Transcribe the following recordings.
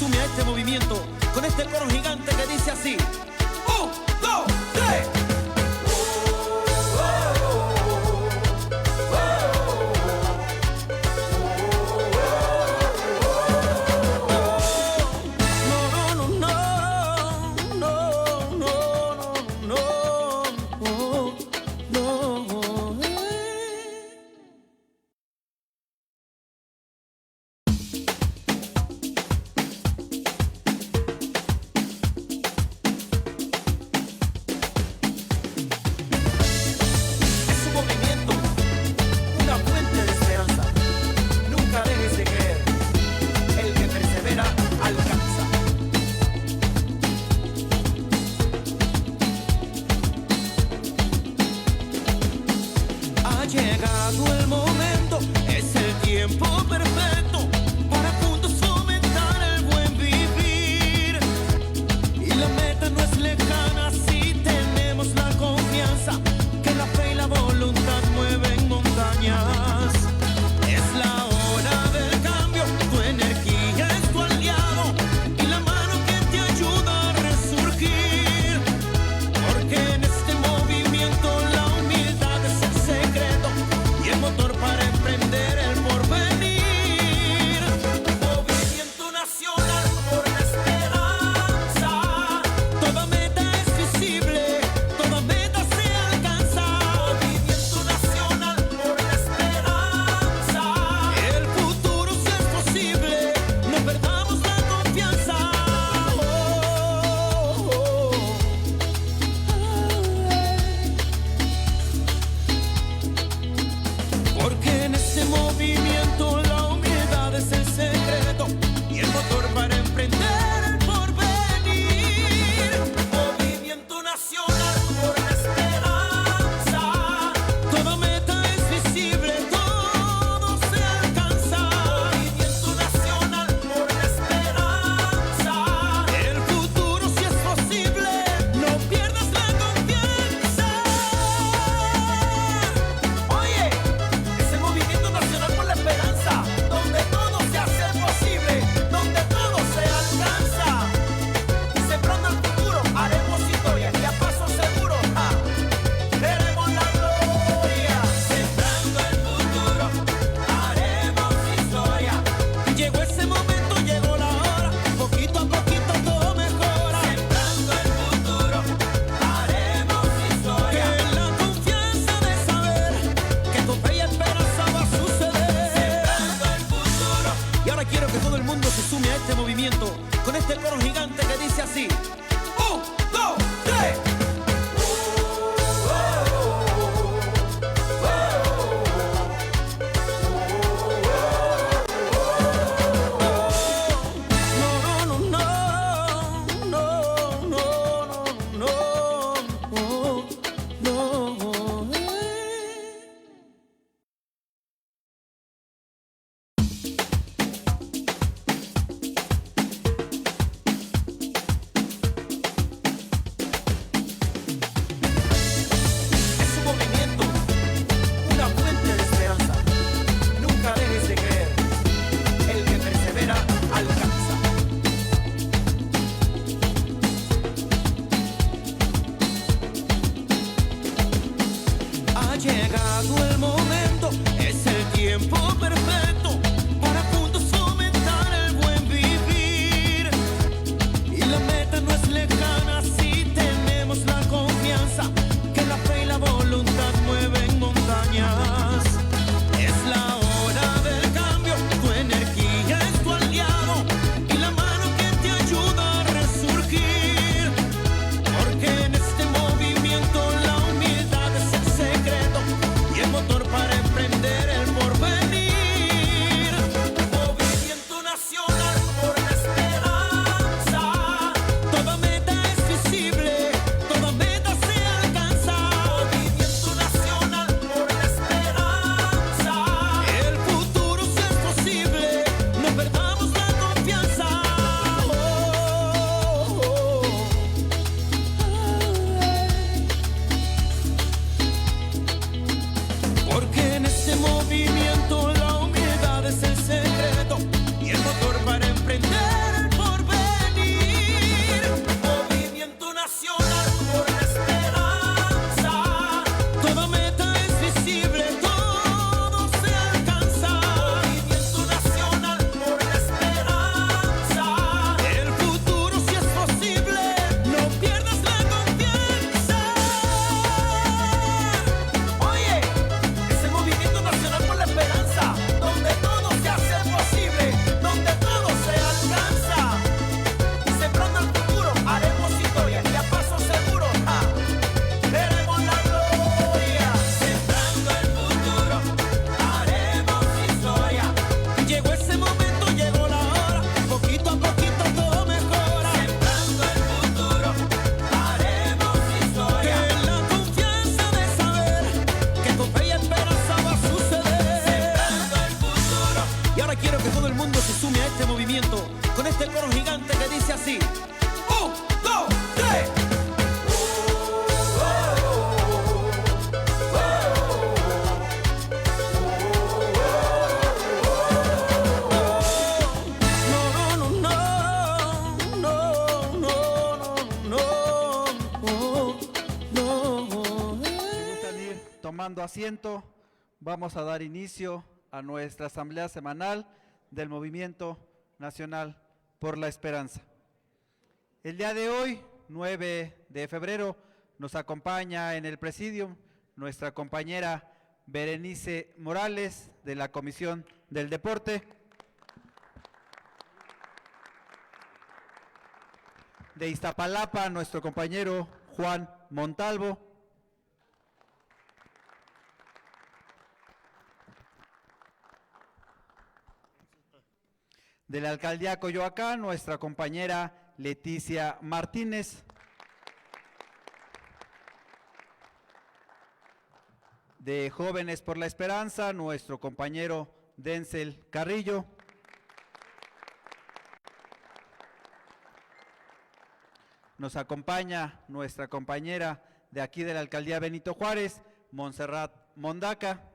sume a este movimiento con este coro gigante que dice así: 1, 2, 3. Llegado el momento, es el tiempo perfecto para juntos fomentar el buen vivir. Y la meta no es lejana si tenemos la confianza que la fe y la voluntad mueven montañas. Es la hora del cambio, tu energía es tu aliado y la mano que te ayuda a resurgir. Porque en este movimiento la humildad es el secreto y el motor para emprender el porvenir. Movimiento nacional por la esperanza. Toda meta es visible, toda meta se alcanza. Movimiento nacional por la esperanza. El futuro si es posible, no perdamos la confianza. Porque en este movimiento la humildad es el secreto y el motor para emprender el porvenir. Movimiento nacional por la esperanza. Toda meta es visible, todo se alcanza. Movimiento nacional por la esperanza. El futuro si es posible, no pierdas la confianza. Oye, es el movimiento nacional por la esperanza, donde todo se hace posible, donde todo se alcanza. Sembrando el futuro, haremos historia y a paso seguro, veremos la gloria. Sembrando el futuro, haremos historia. Llegó ese momento, llegó la hora, poquito a poquito todo mejora. Sembrando el futuro, haremos historia. Que la confianza de saber que con fe y esperanza va a suceder. Sembrando el futuro. Y ahora quiero que todo el mundo se sume a este movimiento con este coro gigante que dice así: 1, 2, 3. Es un movimiento, una fuente de esperanza. Nunca dejes de creer. El que persevera alcanza. Ha llegado el momento, es el tiempo perfecto para juntos fomentar el buen vivir. Y la meta no es lejana si tenemos la confianza que la fe y la voluntad mueven montañas. Es la hora del cambio, tu energía es tu aliado y la mano que te ayuda a resurgir. Porque en este movimiento la humildad es el secreto y el motor para emprender el porvenir. Movimiento nacional por la esperanza. Toda meta es visible, toda meta se alcanza. tomando asiento, vamos a dar inicio a nuestra asamblea semanal del Movimiento Nacional por la Esperanza. El día de hoy, 9 de febrero, nos acompaña en el presidium nuestra compañera Berenice Morales, de la Comisión del Deporte. De Iztapalapa, nuestro compañero Juan Montalvo. De la Alcaldía Coyoacán, nuestra compañera Leticia Martínez. De Jóvenes por la Esperanza, nuestro compañero Denzel Carrillo. Nos acompaña nuestra compañera de aquí de la Alcaldía Benito Juárez, Montserrat Mondaca.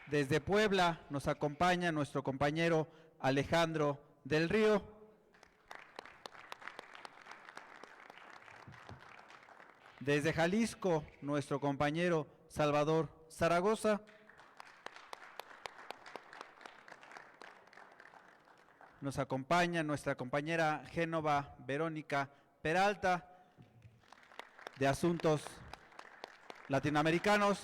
Desde Puebla nos acompaña nuestro compañero Alejandro del Río. Desde Jalisco, nuestro compañero Salvador Zaragoza. Nos acompaña nuestra compañera Génova Verónica Peralta, de Asuntos Latinoamericanos.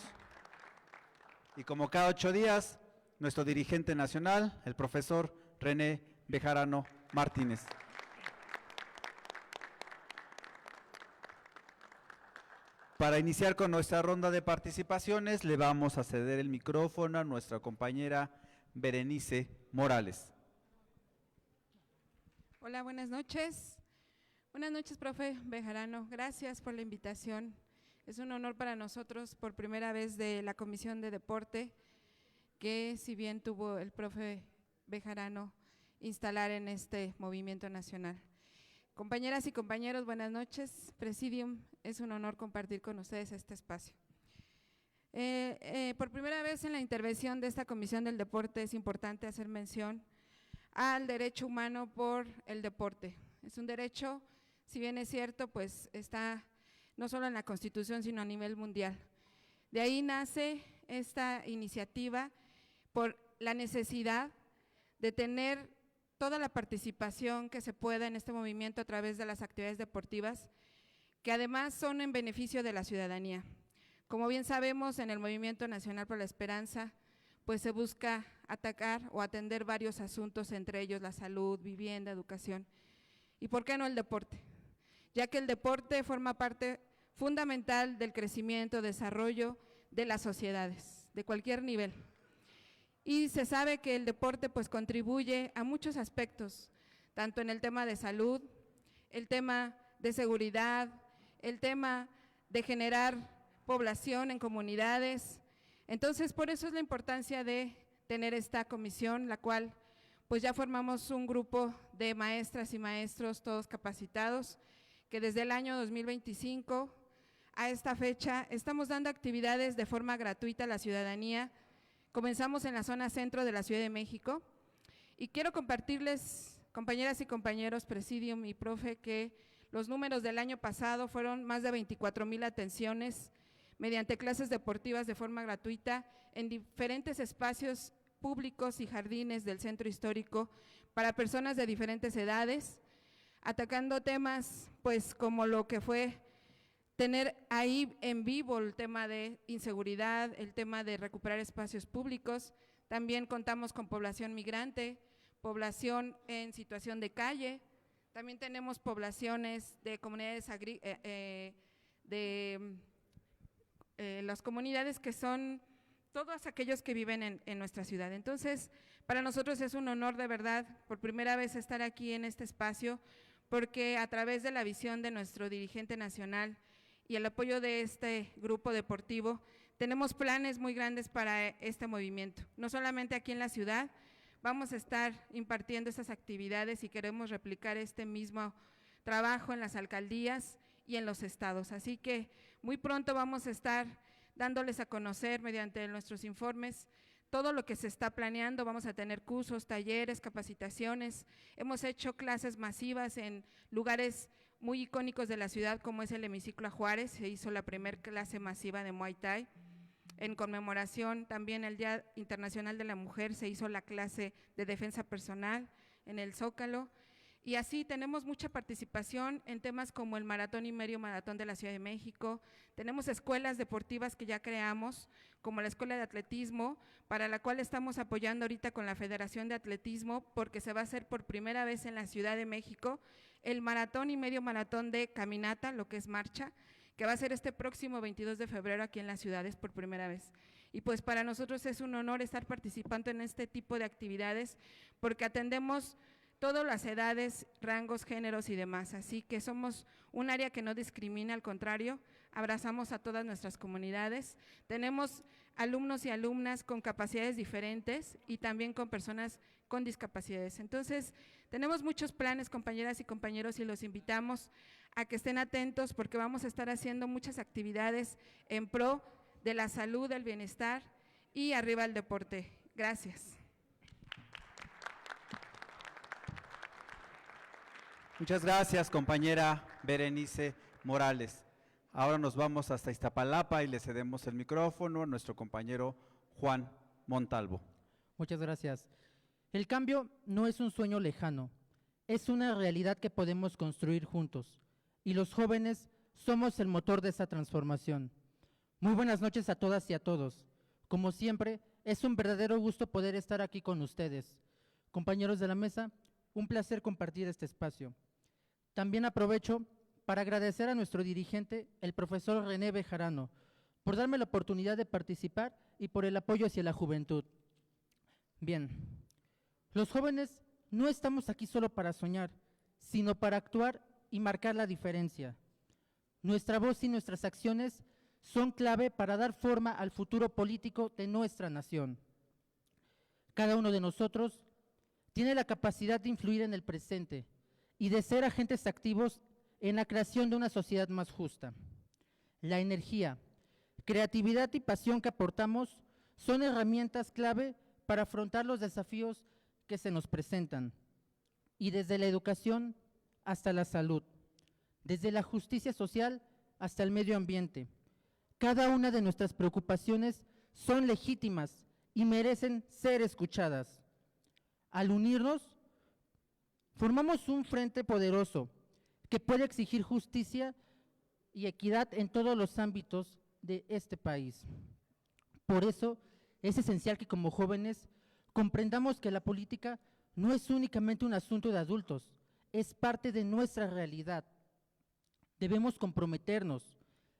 Y como cada 8 días, nuestro dirigente nacional, el profesor René Bejarano Martínez. Para iniciar con nuestra ronda de participaciones, le vamos a ceder el micrófono a nuestra compañera Berenice Morales. Hola, buenas noches. Buenas noches, profe Bejarano. Gracias por la invitación. Es un honor para nosotros, por primera vez de la Comisión de Deporte, que si bien tuvo el profe Bejarano instalar en este movimiento nacional. Compañeras y compañeros, buenas noches. Presidium, es un honor compartir con ustedes este espacio. Por primera vez en la intervención de esta Comisión del Deporte es importante hacer mención al derecho humano por el deporte. Es un derecho, si bien es cierto, pues está no solo en la Constitución, sino a nivel mundial. De ahí nace esta iniciativa por la necesidad de tener toda la participación que se pueda en este movimiento a través de las actividades deportivas, que además son en beneficio de la ciudadanía. Como bien sabemos, en el Movimiento Nacional por la Esperanza, pues se busca atacar o atender varios asuntos, entre ellos la salud, vivienda, educación. ¿Y por qué no el deporte? Ya que el deporte forma parte fundamental del crecimiento, desarrollo de las sociedades, de cualquier nivel. Y se sabe que el deporte pues contribuye a muchos aspectos, tanto en el tema de salud, el tema de seguridad, el tema de generar población en comunidades. Entonces, por eso es la importancia de tener esta comisión, la cual pues ya formamos un grupo de maestras y maestros, todos capacitados, que desde el año 2025 a esta fecha estamos dando actividades de forma gratuita a la ciudadanía. Comenzamos en la zona centro de la Ciudad de México y quiero compartirles, compañeras y compañeros, Presidium y profe, que los números del año pasado fueron más de 24,000 atenciones mediante clases deportivas de forma gratuita en diferentes espacios públicos y jardines del centro histórico para personas de diferentes edades, atacando temas pues como lo que fue tener ahí en vivo el tema de inseguridad, el tema de recuperar espacios públicos. También contamos con población migrante, población en situación de calle, también tenemos poblaciones de comunidades las comunidades que son todos aquellos que viven en nuestra ciudad. Entonces, para nosotros es un honor de verdad, por primera vez estar aquí en este espacio, porque a través de la visión de nuestro dirigente nacional y el apoyo de este grupo deportivo, tenemos planes muy grandes para este movimiento. No solamente aquí en la ciudad, vamos a estar impartiendo estas actividades y queremos replicar este mismo trabajo en las alcaldías y en los estados. Así que muy pronto vamos a estar dándoles a conocer mediante nuestros informes todo lo que se está planeando. Vamos a tener cursos, talleres, capacitaciones. Hemos hecho clases masivas en lugares muy icónicos de la ciudad, como es el Hemiciclo a Juárez. Se hizo la primera clase masiva de Muay Thai. En conmemoración también el Día Internacional de la Mujer se hizo la clase de defensa personal en el Zócalo. Y así tenemos mucha participación en temas como el maratón y medio maratón de la Ciudad de México. Tenemos escuelas deportivas que ya creamos, como la Escuela de Atletismo, para la cual estamos apoyando ahorita con la Federación de Atletismo, porque se va a hacer por primera vez en la Ciudad de México el maratón y medio maratón de caminata, lo que es marcha, que va a ser este próximo 22 de febrero aquí en las ciudades por primera vez. Y pues para nosotros es un honor estar participando en este tipo de actividades, porque atendemos todas las edades, rangos, géneros y demás, así que somos un área que no discrimina, al contrario, abrazamos a todas nuestras comunidades. Tenemos alumnos y alumnas con capacidades diferentes y también con personas con discapacidades. Entonces, tenemos muchos planes, compañeras y compañeros, y los invitamos a que estén atentos porque vamos a estar haciendo muchas actividades en pro de la salud, del bienestar y arriba el deporte. Gracias. Muchas gracias, compañera Berenice Morales. Ahora nos vamos hasta Iztapalapa y le cedemos el micrófono a nuestro compañero Juan Montalvo. Muchas gracias. El cambio no es un sueño lejano, es una realidad que podemos construir juntos, y los jóvenes somos el motor de esa transformación. Muy buenas noches a todas y a todos. Como siempre, es un verdadero gusto poder estar aquí con ustedes. Compañeros de la mesa, un placer compartir este espacio. También aprovecho para agradecer a nuestro dirigente, el profesor René Bejarano, por darme la oportunidad de participar y por el apoyo hacia la juventud. Bien, los jóvenes no estamos aquí solo para soñar, sino para actuar y marcar la diferencia. Nuestra voz y nuestras acciones son clave para dar forma al futuro político de nuestra nación. Cada uno de nosotros tiene la capacidad de influir en el presente y de ser agentes activos en la creación de una sociedad más justa. La energía, creatividad y pasión que aportamos son herramientas clave para afrontar los desafíos que se nos presentan, y desde la educación hasta la salud, desde la justicia social hasta el medio ambiente. Cada una de nuestras preocupaciones son legítimas y merecen ser escuchadas. Al unirnos, formamos un frente poderoso que puede exigir justicia y equidad en todos los ámbitos de este país. Por eso es esencial que como jóvenes comprendamos que la política no es únicamente un asunto de adultos, es parte de nuestra realidad. Debemos comprometernos,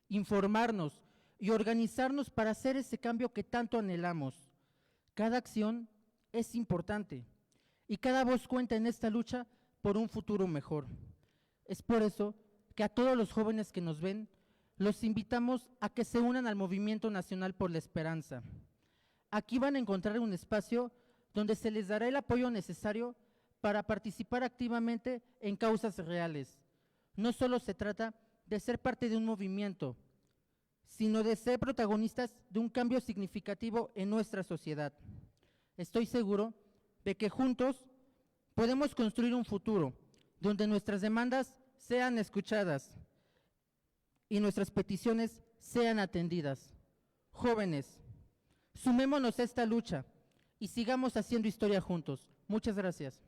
informarnos y organizarnos para hacer ese cambio que tanto anhelamos. Cada acción es importante y cada voz cuenta en esta lucha por un futuro mejor. Es por eso que a todos los jóvenes que nos ven, los invitamos a que se unan al Movimiento Nacional por la Esperanza. Aquí van a encontrar un espacio donde se les dará el apoyo necesario para participar activamente en causas reales. No solo se trata de ser parte de un movimiento, sino de ser protagonistas de un cambio significativo en nuestra sociedad. Estoy seguro de que juntos podemos construir un futuro donde nuestras demandas sean escuchadas y nuestras peticiones sean atendidas. Jóvenes, sumémonos a esta lucha y sigamos haciendo historia juntos. Muchas gracias.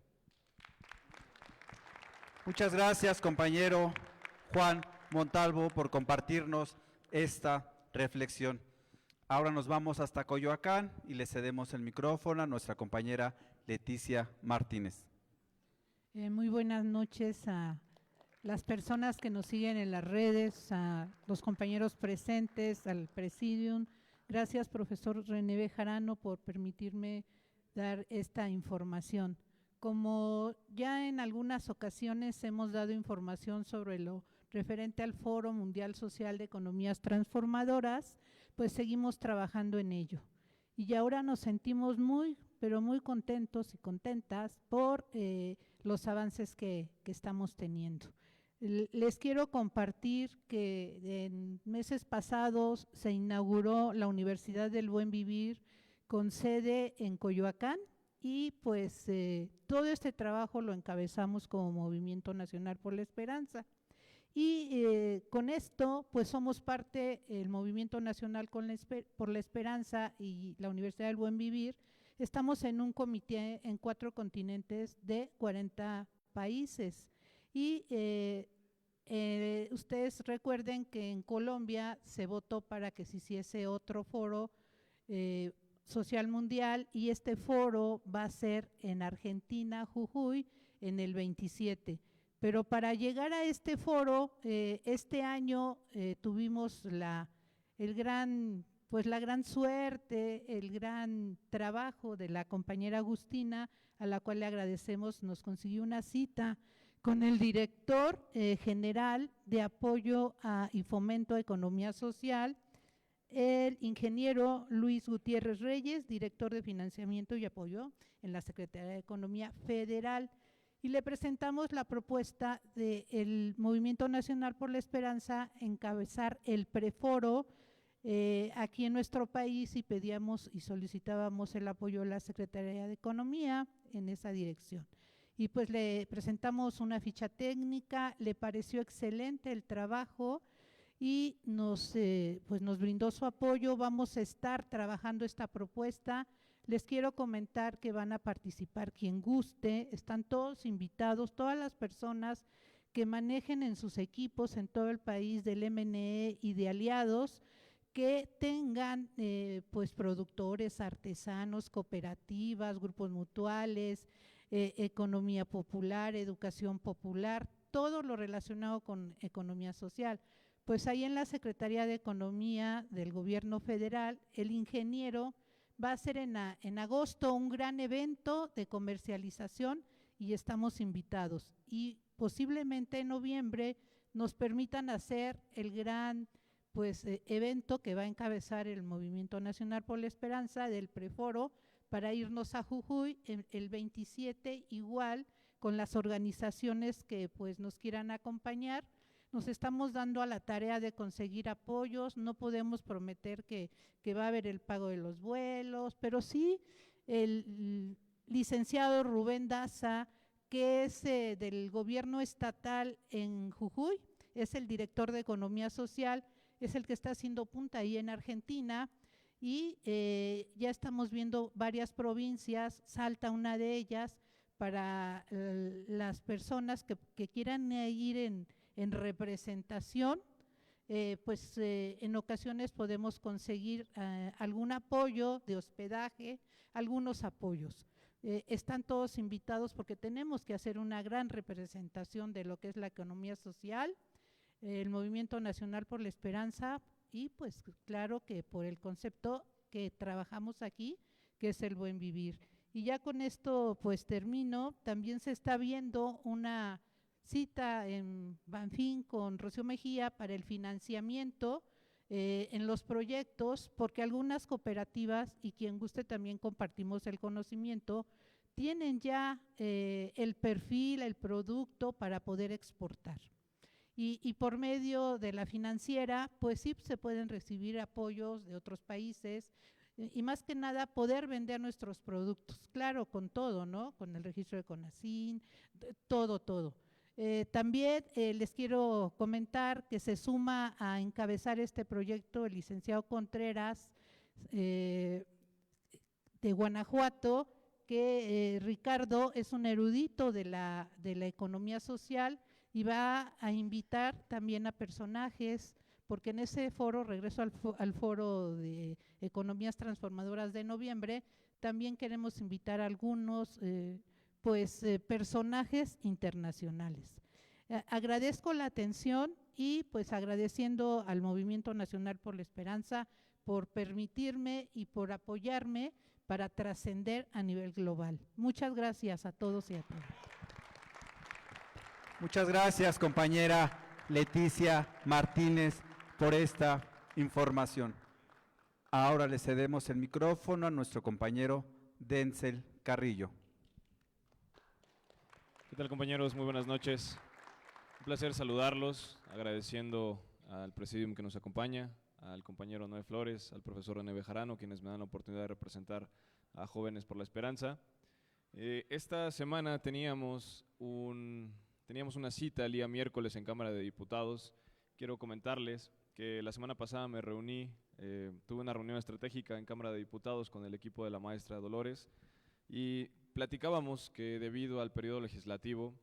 Muchas gracias, compañero Juan Montalvo, por compartirnos esta reflexión. Ahora nos vamos hasta Coyoacán y le cedemos el micrófono a nuestra compañera Leticia Martínez. Muy buenas noches a las personas que nos siguen en las redes, a los compañeros presentes, al Presidium. Gracias, profesor René Bejarano, por permitirme dar esta información. Como ya en algunas ocasiones hemos dado información sobre lo referente al Foro Mundial Social de Economías Transformadoras, pues seguimos trabajando en ello. Y ahora nos sentimos pero muy contentos y contentas por los avances que estamos teniendo. Les quiero compartir que en meses pasados se inauguró la Universidad del Buen Vivir con sede en Coyoacán y pues todo este trabajo lo encabezamos como Movimiento Nacional por la Esperanza. Y con esto, pues somos parte, el Movimiento Nacional por la Esperanza y la Universidad del Buen Vivir, estamos en un comité en 4 continentes de 40 países. Y ustedes recuerden que en Colombia se votó para que se hiciese otro foro social mundial, y este foro va a ser en Argentina, Jujuy, en el 27. Pero para llegar a este foro, este año tuvimos la gran suerte, el gran trabajo de la compañera Agustina, a la cual le agradecemos, nos consiguió una cita con el director general de apoyo y fomento a economía social, el ingeniero Luis Gutiérrez Reyes, director de financiamiento y apoyo en la Secretaría de Economía Federal, y le presentamos la propuesta del Movimiento Nacional por la Esperanza encabezar el preforo aquí en nuestro país, y pedíamos y solicitábamos el apoyo de la Secretaría de Economía en esa dirección. Y pues le presentamos una ficha técnica, le pareció excelente el trabajo y nos brindó su apoyo. Vamos a estar trabajando esta propuesta. Les quiero comentar que van a participar quien guste, están todos invitados, todas las personas que manejen en sus equipos en todo el país del MNE y de aliados, que tengan pues productores, artesanos, cooperativas, grupos mutuales, economía popular, educación popular, todo lo relacionado con economía social. Pues ahí en la Secretaría de Economía del Gobierno Federal, el ingeniero va a hacer en agosto un gran evento de comercialización y estamos invitados. Y posiblemente en noviembre nos permitan hacer el gran evento que va a encabezar el Movimiento Nacional por la Esperanza del preforo, para irnos a Jujuy el 27, igual con las organizaciones que pues nos quieran acompañar. Nos estamos dando a la tarea de conseguir apoyos, no podemos prometer que va a haber el pago de los vuelos, pero sí el licenciado Rubén Daza, que es del gobierno estatal en Jujuy, es el director de Economía Social, es el que está haciendo punta ahí en Argentina, y ya estamos viendo varias provincias, Salta una de ellas, para las personas que quieran ir en representación, en ocasiones podemos conseguir algún apoyo de hospedaje, algunos apoyos. Están todos invitados porque tenemos que hacer una gran representación de lo que es la economía social, el Movimiento Nacional por la Esperanza, y pues claro que por el concepto que trabajamos aquí, que es el buen vivir. Y ya con esto pues termino. También se está viendo una cita en Banfín con Rocío Mejía para el financiamiento en los proyectos, porque algunas cooperativas, y quien guste también compartimos el conocimiento, tienen ya el perfil, el producto para poder exportar. Y por medio de la financiera, pues sí se pueden recibir apoyos de otros países y más que nada poder vender nuestros productos, claro, con todo, ¿no? Con el registro de CONACYT, todo. También les quiero comentar que se suma a encabezar este proyecto el licenciado Contreras de Guanajuato, que Ricardo es un erudito de la economía social, y va a invitar también a personajes, porque en ese foro, regreso al foro de Economías Transformadoras de noviembre, también queremos invitar a algunos personajes internacionales. Agradezco la atención y pues agradeciendo al Movimiento Nacional por la Esperanza por permitirme y por apoyarme para trascender a nivel global. Muchas gracias a todos y a todas. Muchas gracias, compañera Leticia Martínez, por esta información. Ahora le cedemos el micrófono a nuestro compañero Denzel Carrillo. ¿Qué tal, compañeros? Muy buenas noches. Un placer saludarlos, agradeciendo al presidium que nos acompaña, al compañero Noé Flores, al profesor René Bejarano, quienes me dan la oportunidad de representar a Jóvenes por la Esperanza. Esta semana teníamos un teníamos una cita el día miércoles en Cámara de Diputados. Quiero comentarles que la semana pasada me reuní, tuve una reunión estratégica en Cámara de Diputados con el equipo de la maestra Dolores y platicábamos que debido al periodo legislativo,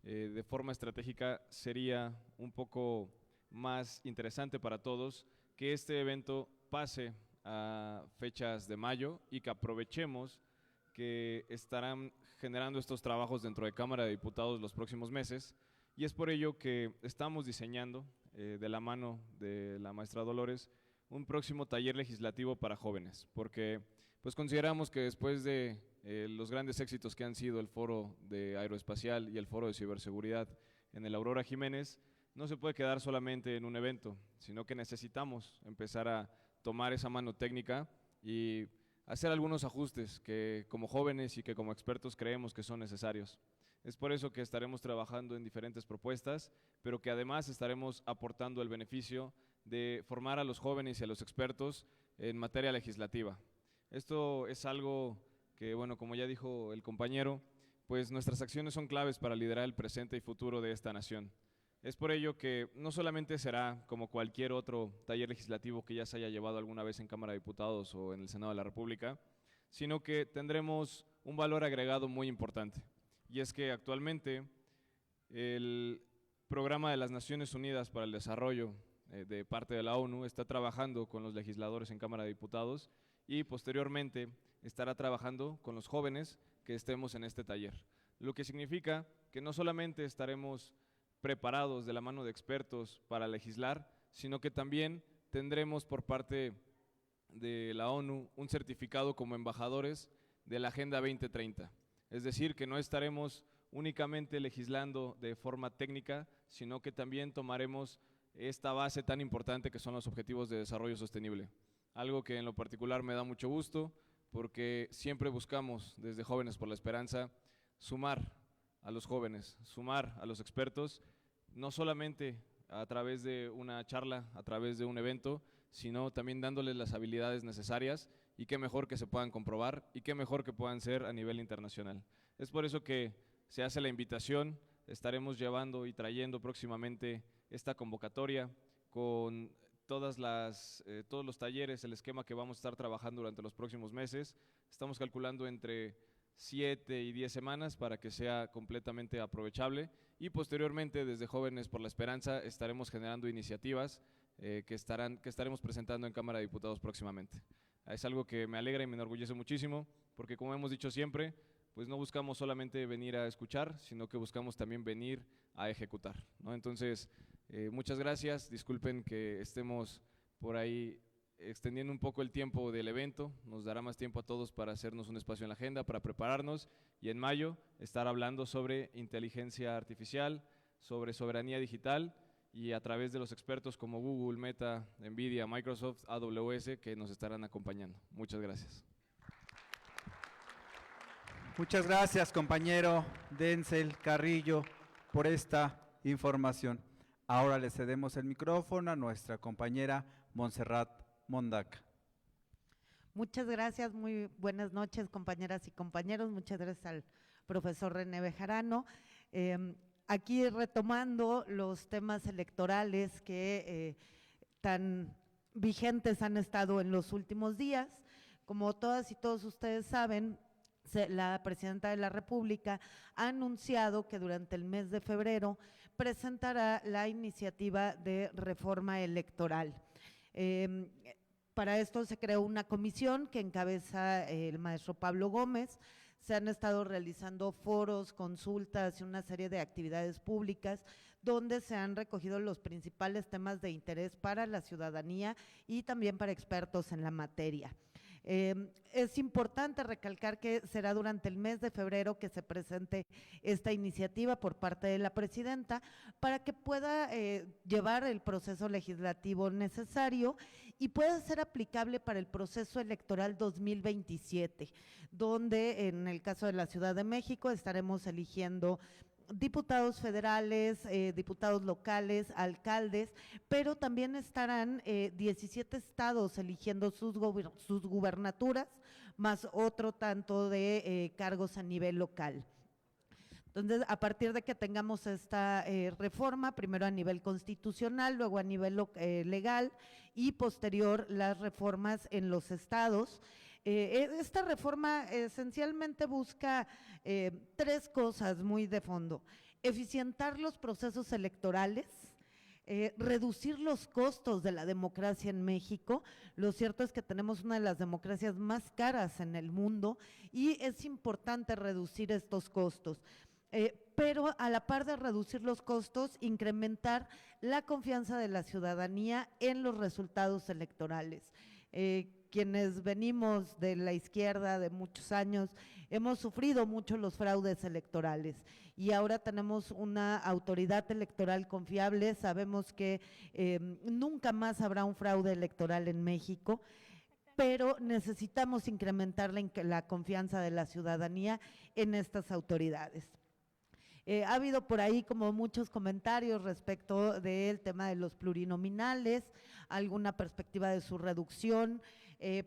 de forma estratégica sería un poco más interesante para todos que este evento pase a fechas de mayo y que aprovechemos que estarán generando estos trabajos dentro de Cámara de Diputados los próximos meses, y es por ello que estamos diseñando, de la mano de la maestra Dolores, un próximo taller legislativo para jóvenes, porque pues consideramos que después de los grandes éxitos que han sido el Foro de Aeroespacial y el Foro de Ciberseguridad en el Aurora Jiménez, no se puede quedar solamente en un evento, sino que necesitamos empezar a tomar esa mano técnica y hacer algunos ajustes que como jóvenes y que como expertos creemos que son necesarios. Es por eso que estaremos trabajando en diferentes propuestas, pero que además estaremos aportando el beneficio de formar a los jóvenes y a los expertos en materia legislativa. Esto es algo que, bueno, como ya dijo el compañero, pues nuestras acciones son claves para liderar el presente y futuro de esta nación. Es por ello que no solamente será como cualquier otro taller legislativo que ya se haya llevado alguna vez en Cámara de Diputados o en el Senado de la República, sino que tendremos un valor agregado muy importante. Y es que actualmente el Programa de las Naciones Unidas para el Desarrollo de parte de la ONU está trabajando con los legisladores en Cámara de Diputados y posteriormente estará trabajando con los jóvenes que estemos en este taller. Lo que significa que no solamente estaremos preparados de la mano de expertos para legislar, sino que también tendremos por parte de la ONU un certificado como embajadores de la Agenda 2030. Es decir, que no estaremos únicamente legislando de forma técnica, sino que también tomaremos esta base tan importante que son los Objetivos de Desarrollo Sostenible. Algo que en lo particular me da mucho gusto, porque siempre buscamos desde Jóvenes por la Esperanza sumar a los jóvenes, sumar a los expertos, no solamente a través de una charla, a través de un evento, sino también dándoles las habilidades necesarias, y qué mejor que se puedan comprobar y qué mejor que puedan ser a nivel internacional. Es por eso que se hace la invitación, estaremos llevando y trayendo próximamente esta convocatoria con todos los talleres, el esquema que vamos a estar trabajando durante los próximos meses. Estamos calculando entre 7 y 10 semanas para que sea completamente aprovechable, y posteriormente desde Jóvenes por la Esperanza estaremos generando iniciativas que estaremos presentando en Cámara de Diputados próximamente. Es algo que me alegra y me enorgullece muchísimo, porque como hemos dicho siempre, pues no buscamos solamente venir a escuchar, sino que buscamos también venir a ejecutar, ¿no? Entonces, muchas gracias, disculpen que estemos por ahí extendiendo un poco el tiempo del evento, nos dará más tiempo a todos para hacernos un espacio en la agenda, para prepararnos, y en mayo estar hablando sobre inteligencia artificial, sobre soberanía digital, y a través de los expertos como Google, Meta, Nvidia, Microsoft, AWS, que nos estarán acompañando. Muchas gracias. Muchas gracias, compañero Denzel Carrillo, por esta información. Ahora le cedemos el micrófono a nuestra compañera Montserrat Mondaca. Muchas gracias, muy buenas noches, compañeras y compañeros. Muchas gracias al profesor René Bejarano. Aquí retomando los temas electorales que tan vigentes han estado en los últimos días. Como todas y todos ustedes saben, la Presidenta de la República ha anunciado que durante el mes de febrero presentará la iniciativa de reforma electoral. Para esto se creó una comisión que encabeza el maestro Pablo Gómez. Se han estado realizando foros, consultas y una serie de actividades públicas donde se han recogido los principales temas de interés para la ciudadanía y también para expertos en la materia. Es importante recalcar que será durante el mes de febrero que se presente esta iniciativa por parte de la Presidenta para que pueda llevar el proceso legislativo necesario y pueda ser aplicable para el proceso electoral 2027, donde en el caso de la Ciudad de México estaremos eligiendo diputados federales, diputados locales, alcaldes, pero también estarán 17 estados eligiendo sus gubernaturas, más otro tanto de cargos a nivel local. Entonces, a partir de que tengamos esta reforma, primero a nivel constitucional, luego a nivel legal y posterior las reformas en los estados. Esta reforma esencialmente busca tres cosas muy de fondo: eficientar los procesos electorales, reducir los costos de la democracia en México. Lo cierto es que tenemos una de las democracias más caras en el mundo y es importante reducir estos costos. Pero a la par de reducir los costos, incrementar la confianza de la ciudadanía en los resultados electorales. Quienes venimos de la izquierda de muchos años, hemos sufrido mucho los fraudes electorales y ahora tenemos una autoridad electoral confiable. Sabemos que nunca más habrá un fraude electoral en México, pero necesitamos incrementar la confianza de la ciudadanía en estas autoridades. Ha habido por ahí como muchos comentarios respecto del tema de los plurinominales, alguna perspectiva de su reducción,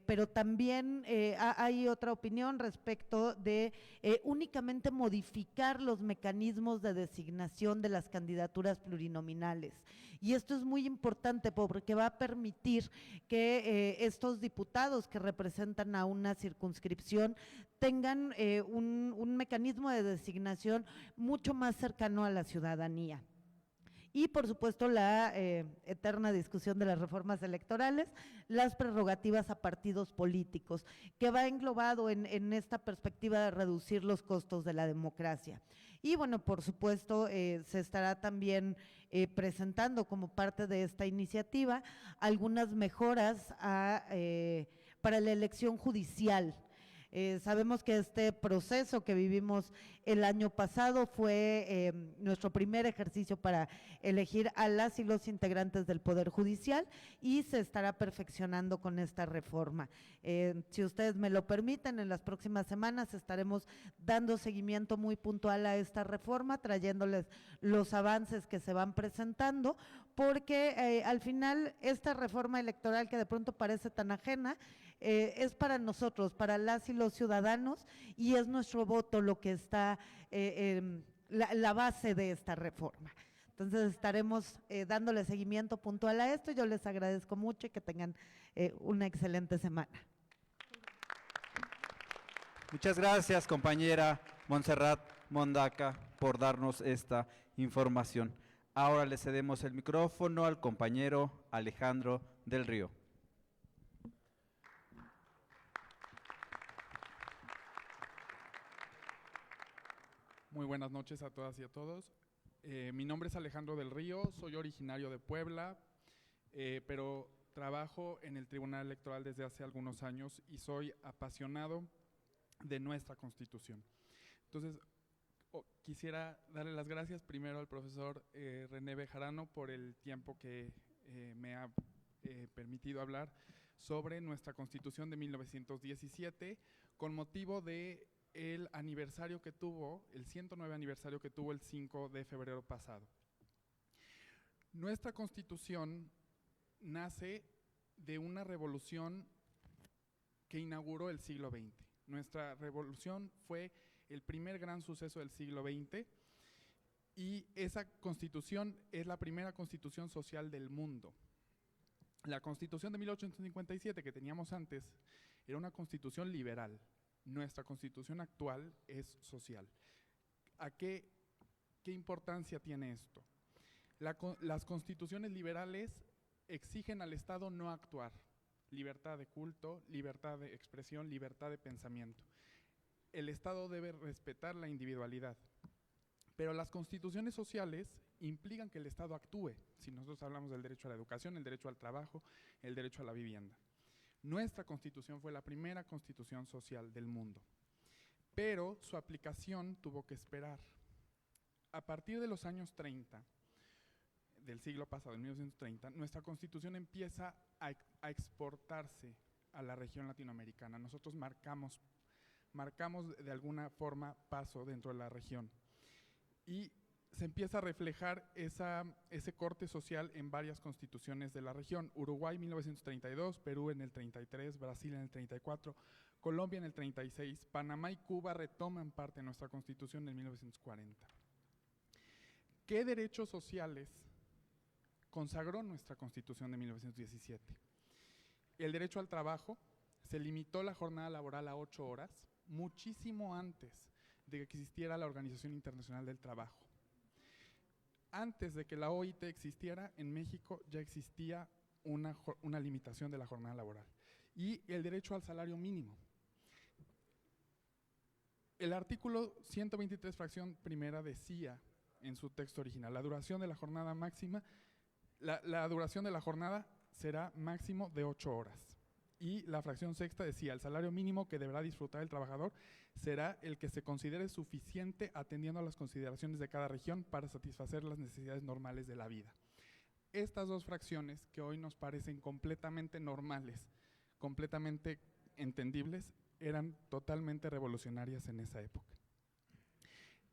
pero también hay otra opinión respecto de únicamente modificar los mecanismos de designación de las candidaturas plurinominales. Y esto es muy importante porque va a permitir que estos diputados que representan a una circunscripción tengan un mecanismo de designación mucho más cercano a la ciudadanía. Y por supuesto la eterna discusión de las reformas electorales, las prerrogativas a partidos políticos, que va englobado en esta perspectiva de reducir los costos de la democracia. Y bueno, por supuesto se estará también presentando como parte de esta iniciativa algunas mejoras para la elección judicial. Sabemos que este proceso que vivimos el año pasado fue nuestro primer ejercicio para elegir a las y los integrantes del Poder Judicial y se estará perfeccionando con esta reforma. Si ustedes me lo permiten, en las próximas semanas estaremos dando seguimiento muy puntual a esta reforma, trayéndoles los avances que se van presentando, porque al final esta reforma electoral que de pronto parece tan ajena, es para nosotros, para las y los ciudadanos, y es nuestro voto lo que está la base de esta reforma. Entonces estaremos dándole seguimiento puntual a esto. Yo les agradezco mucho y que tengan una excelente semana. Muchas gracias, compañera Montserrat Mondaca, por darnos esta información. Ahora le cedemos el micrófono al compañero Alejandro del Río. Muy buenas noches a todas y a todos. Mi nombre es Alejandro del Río, soy originario de Puebla, pero trabajo en el Tribunal Electoral desde hace algunos años y soy apasionado de nuestra Constitución. Entonces, quisiera darle las gracias primero al profesor René Bejarano por el tiempo que me ha permitido hablar sobre nuestra Constitución de 1917 con motivo de el aniversario que tuvo, el 109 aniversario que tuvo el 5 de febrero pasado. Nuestra Constitución nace de una revolución que inauguró el siglo XX. Nuestra revolución fue el primer gran suceso del siglo XX y esa Constitución es la primera Constitución social del mundo. La Constitución de 1857 que teníamos antes era una Constitución liberal. Nuestra Constitución actual es social. ¿A qué importancia tiene esto? Las constituciones liberales exigen al Estado no actuar. Libertad de culto, libertad de expresión, libertad de pensamiento. El Estado debe respetar la individualidad. Pero las constituciones sociales implican que el Estado actúe. Si nosotros hablamos del derecho a la educación, el derecho al trabajo, el derecho a la vivienda. Nuestra Constitución fue la primera Constitución social del mundo, pero su aplicación tuvo que esperar. A partir de los años 30, del siglo pasado, en 1930, nuestra Constitución empieza a exportarse a la región latinoamericana. Nosotros marcamos de alguna forma paso dentro de la región y se empieza a reflejar ese corte social en varias constituciones de la región. Uruguay 1932, Perú en el 33, Brasil en el 34, Colombia en el 36, Panamá y Cuba retoman parte de nuestra Constitución en 1940. ¿Qué derechos sociales consagró nuestra Constitución de 1917? El derecho al trabajo, se limitó la jornada laboral a 8 horas, muchísimo antes de que existiera la Organización Internacional del Trabajo. Antes de que la OIT existiera, en México ya existía una limitación de la jornada laboral. Y el derecho al salario mínimo. El artículo 123, fracción primera, decía en su texto original, la duración de la jornada máxima, la duración de la jornada será máximo de 8 horas. Y la fracción sexta decía, el salario mínimo que deberá disfrutar el trabajador será el que se considere suficiente atendiendo a las consideraciones de cada región para satisfacer las necesidades normales de la vida. Estas dos fracciones, que hoy nos parecen completamente normales, completamente entendibles, eran totalmente revolucionarias en esa época.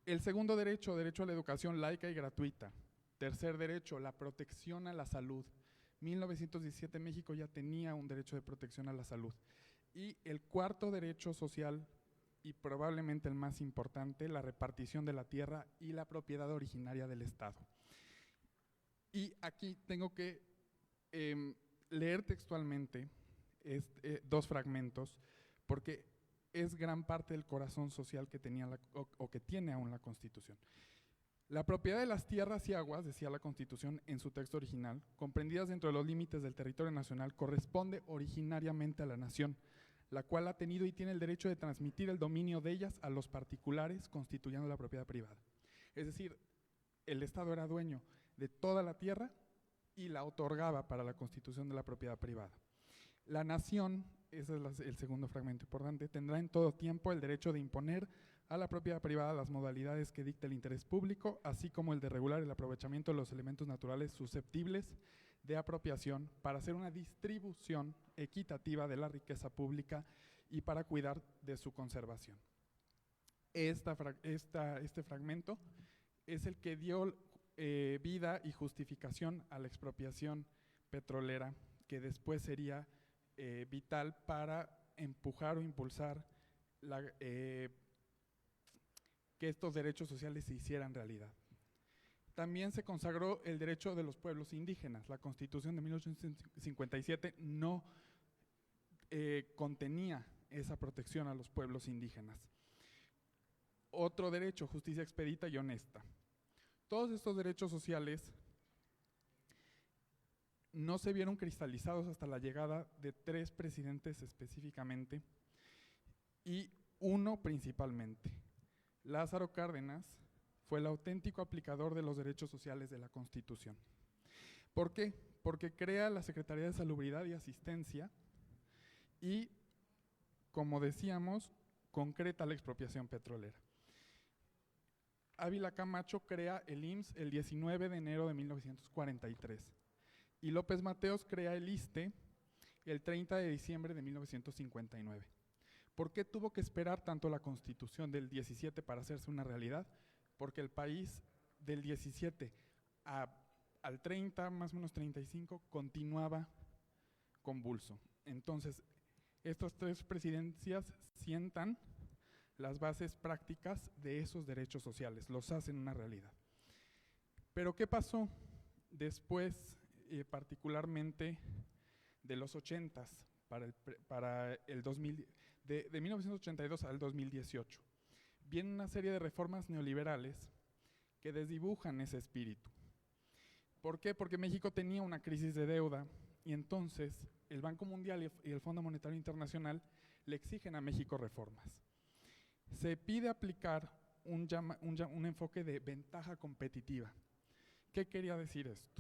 El segundo derecho, derecho a la educación laica y gratuita. Tercer derecho, la protección a la salud. 1917 México ya tenía un derecho de protección a la salud. Y el cuarto derecho social, y probablemente el más importante, la repartición de la tierra y la propiedad originaria del Estado. Y aquí tengo que leer textualmente dos fragmentos, porque es gran parte del corazón social que tenía o que tiene aún la Constitución. La propiedad de las tierras y aguas, decía la Constitución en su texto original, comprendidas dentro de los límites del territorio nacional, corresponde originariamente a la nación, la cual ha tenido y tiene el derecho de transmitir el dominio de ellas a los particulares, constituyendo la propiedad privada. Es decir, el Estado era dueño de toda la tierra y la otorgaba para la constitución de la propiedad privada. La nación, ese es el segundo fragmento importante, tendrá en todo tiempo el derecho de imponer a la propiedad privada las modalidades que dicte el interés público, así como el de regular el aprovechamiento de los elementos naturales susceptibles de apropiación para hacer una distribución equitativa de la riqueza pública y para cuidar de su conservación. Este fragmento es el que dio vida y justificación a la expropiación petrolera, que después sería vital para empujar o impulsar que estos derechos sociales se hicieran realidad. También se consagró el derecho de los pueblos indígenas. La Constitución de 1857 no contenía esa protección a los pueblos indígenas. Otro derecho, justicia expedita y honesta. Todos estos derechos sociales no se vieron cristalizados hasta la llegada de 3 presidentes específicamente y uno principalmente. Lázaro Cárdenas fue el auténtico aplicador de los derechos sociales de la Constitución. ¿Por qué? Porque crea la Secretaría de Salubridad y Asistencia y, como decíamos, concreta la expropiación petrolera. Ávila Camacho crea el IMSS el 19 de enero de 1943 y López Mateos crea el ISSSTE el 30 de diciembre de 1959. ¿Por qué tuvo que esperar tanto la Constitución del 17 para hacerse una realidad? Porque el país del 17 al 30, más o menos 35, continuaba convulso. Entonces, estas 3 presidencias sientan las bases prácticas de esos derechos sociales, los hacen una realidad. Pero ¿qué pasó después, particularmente de los 80s para el 2000, de 1982 al 2018? Viene una serie de reformas neoliberales que desdibujan ese espíritu. ¿Por qué? Porque México tenía una crisis de deuda y entonces el Banco Mundial y el Fondo Monetario Internacional le exigen a México reformas. Se pide aplicar un enfoque de ventaja competitiva. ¿Qué quería decir esto?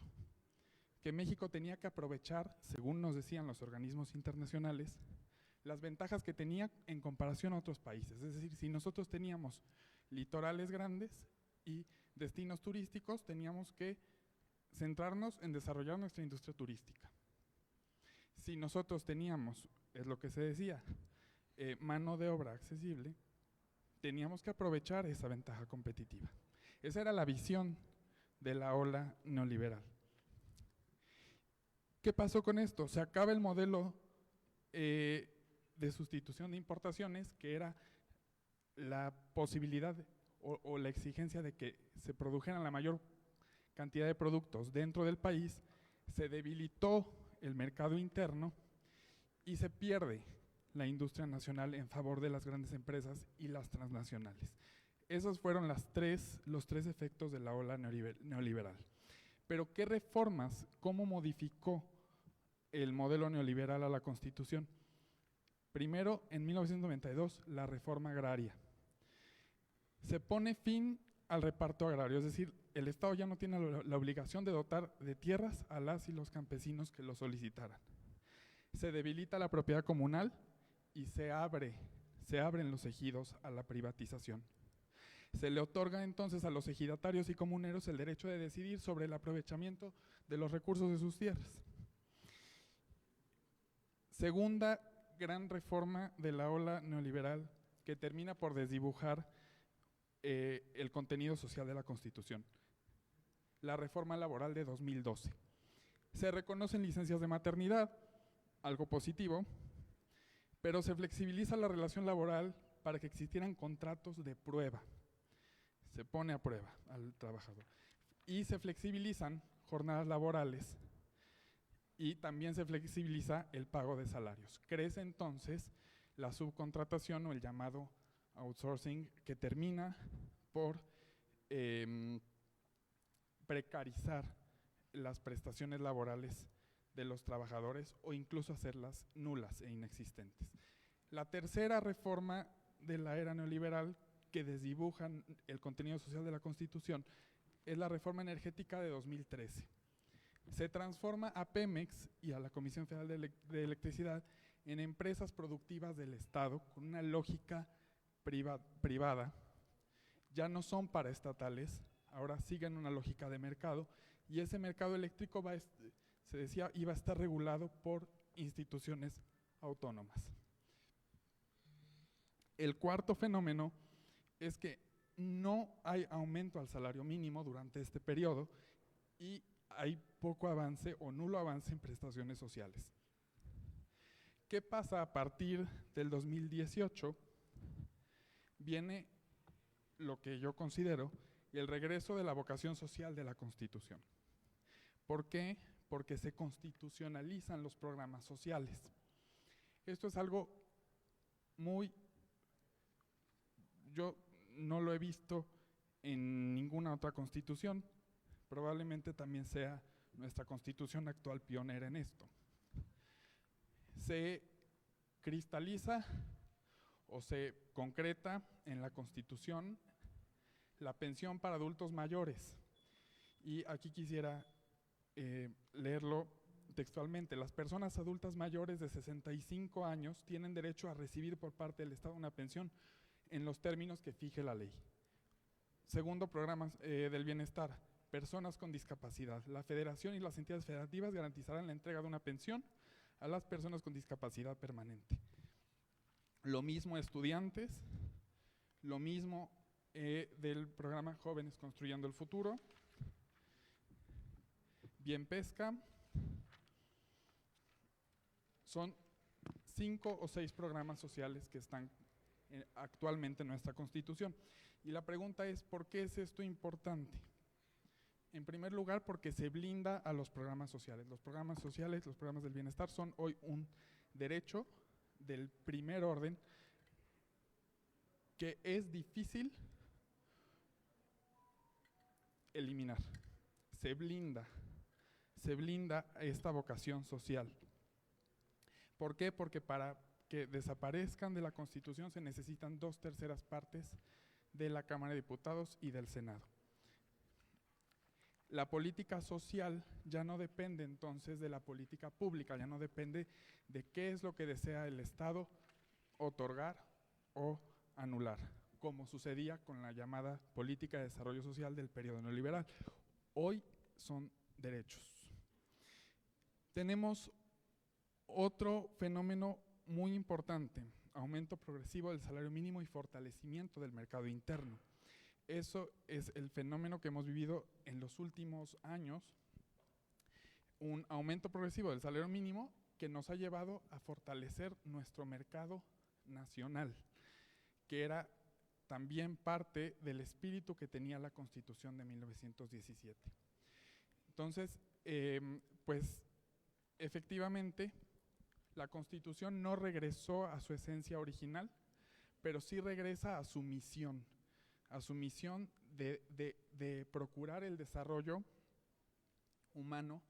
Que México tenía que aprovechar, según nos decían los organismos internacionales, las ventajas que tenía en comparación a otros países. Es decir, si nosotros teníamos litorales grandes y destinos turísticos, teníamos que centrarnos en desarrollar nuestra industria turística. Si nosotros teníamos, es lo que se decía, mano de obra accesible, teníamos que aprovechar esa ventaja competitiva. Esa era la visión de la ola neoliberal. ¿Qué pasó con esto? Se acaba el modelo de sustitución de importaciones, que era la posibilidad o la exigencia de que se produjeran la mayor cantidad de productos dentro del país, se debilitó el mercado interno y se pierde la industria nacional en favor de las grandes empresas y las transnacionales. Esos fueron los tres efectos de la ola neoliberal. Pero ¿qué reformas, cómo modificó el modelo neoliberal a la Constitución? Primero, en 1992, la reforma agraria. Se pone fin al reparto agrario, es decir, el Estado ya no tiene la obligación de dotar de tierras a las y los campesinos que lo solicitaran. Se debilita la propiedad comunal y se abren los ejidos a la privatización. Se le otorga entonces a los ejidatarios y comuneros el derecho de decidir sobre el aprovechamiento de los recursos de sus tierras. Segunda gran reforma de la ola neoliberal, que termina por desdibujar el contenido social de la Constitución. La reforma laboral de 2012. Se reconocen licencias de maternidad, algo positivo, pero se flexibiliza la relación laboral para que existieran contratos de prueba. Se pone a prueba al trabajador. Y se flexibilizan jornadas laborales y también se flexibiliza el pago de salarios. Crece entonces la subcontratación o el llamado outsourcing, que termina por precarizar las prestaciones laborales de los trabajadores o incluso hacerlas nulas e inexistentes. La tercera reforma de la era neoliberal, que desdibuja el contenido social de la Constitución, es la reforma energética de 2013. Se transforma a Pemex y a la Comisión Federal de Electricidad en empresas productivas del Estado con una lógica privada. Ya no son paraestatales, ahora siguen una lógica de mercado, y ese mercado eléctrico se decía iba a estar regulado por instituciones autónomas. El cuarto fenómeno es que no hay aumento al salario mínimo durante este periodo y hay poco avance o nulo avance en prestaciones sociales. ¿Qué pasa a partir del 2018? Viene lo que yo considero el regreso de la vocación social de la Constitución. ¿Por qué? Porque se constitucionalizan los programas sociales. Esto es algo yo no lo he visto en ninguna otra constitución, probablemente también sea nuestra constitución actual pionera en esto. Se cristaliza o se concreta en la Constitución la pensión para adultos mayores. Y aquí quisiera leerlo textualmente. Las personas adultas mayores de 65 años tienen derecho a recibir por parte del Estado una pensión en los términos que fije la ley. Segundo, programas del bienestar. Personas con discapacidad. La Federación y las entidades federativas garantizarán la entrega de una pensión a las personas con discapacidad permanente. Lo mismo estudiantes, lo mismo del programa Jóvenes Construyendo el Futuro, Bien Pesca. Son 5 o 6 programas sociales que están actualmente en nuestra Constitución. Y la pregunta es, ¿por qué es esto importante? En primer lugar, porque se blinda a los programas sociales. Los programas sociales, los programas del bienestar son hoy un derecho del primer orden que es difícil eliminar. Se blinda esta vocación social. ¿Por qué? Porque para que desaparezcan de la Constitución se necesitan 2/3 partes de la Cámara de Diputados y del Senado. La política social ya no depende entonces de la política pública, ya no depende de qué es lo que desea el Estado otorgar o anular, como sucedía con la llamada política de desarrollo social del periodo neoliberal. Hoy son derechos. Tenemos otro fenómeno muy importante, aumento progresivo del salario mínimo y fortalecimiento del mercado interno. Eso es el fenómeno que hemos vivido en los últimos años, un aumento progresivo del salario mínimo que nos ha llevado a fortalecer nuestro mercado nacional, que era también parte del espíritu que tenía la Constitución de 1917. Entonces, pues efectivamente, la Constitución no regresó a su esencia original, pero sí regresa a su misión de procurar el desarrollo humano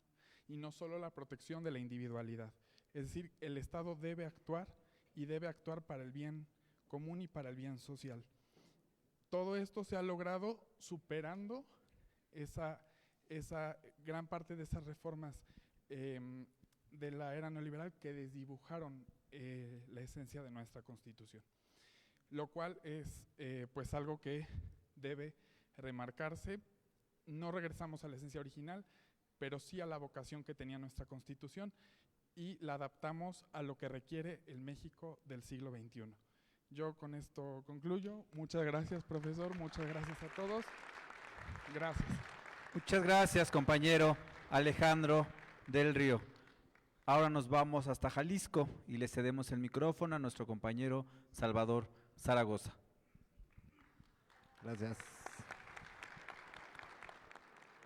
y no solo la protección de la individualidad. Es decir, el Estado debe actuar y debe actuar para el bien común y para el bien social. Todo esto se ha logrado superando esa gran parte de esas reformas de la era neoliberal que desdibujaron la esencia de nuestra Constitución, lo cual es pues algo que debe remarcarse. No regresamos a la esencia original, pero sí a la vocación que tenía nuestra Constitución y la adaptamos a lo que requiere el México del siglo XXI. Yo con esto concluyo. Muchas gracias, profesor. Muchas gracias a todos. Gracias. Muchas gracias, compañero Alejandro del Río. Ahora nos vamos hasta Jalisco y le cedemos el micrófono a nuestro compañero Salvador Zaragoza. Gracias.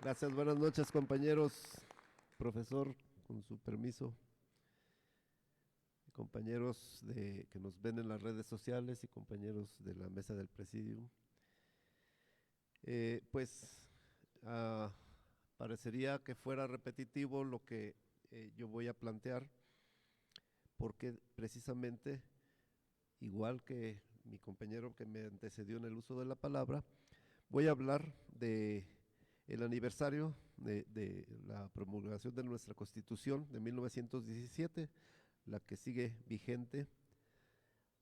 Gracias, buenas noches, compañeros. Profesor, con su permiso. Compañeros que nos ven en las redes sociales y compañeros de la mesa del Presidium. Parecería que fuera repetitivo lo que yo voy a plantear, porque precisamente, igual que mi compañero que me antecedió en el uso de la palabra, voy a hablar de el aniversario de la promulgación de nuestra Constitución de 1917, la que sigue vigente,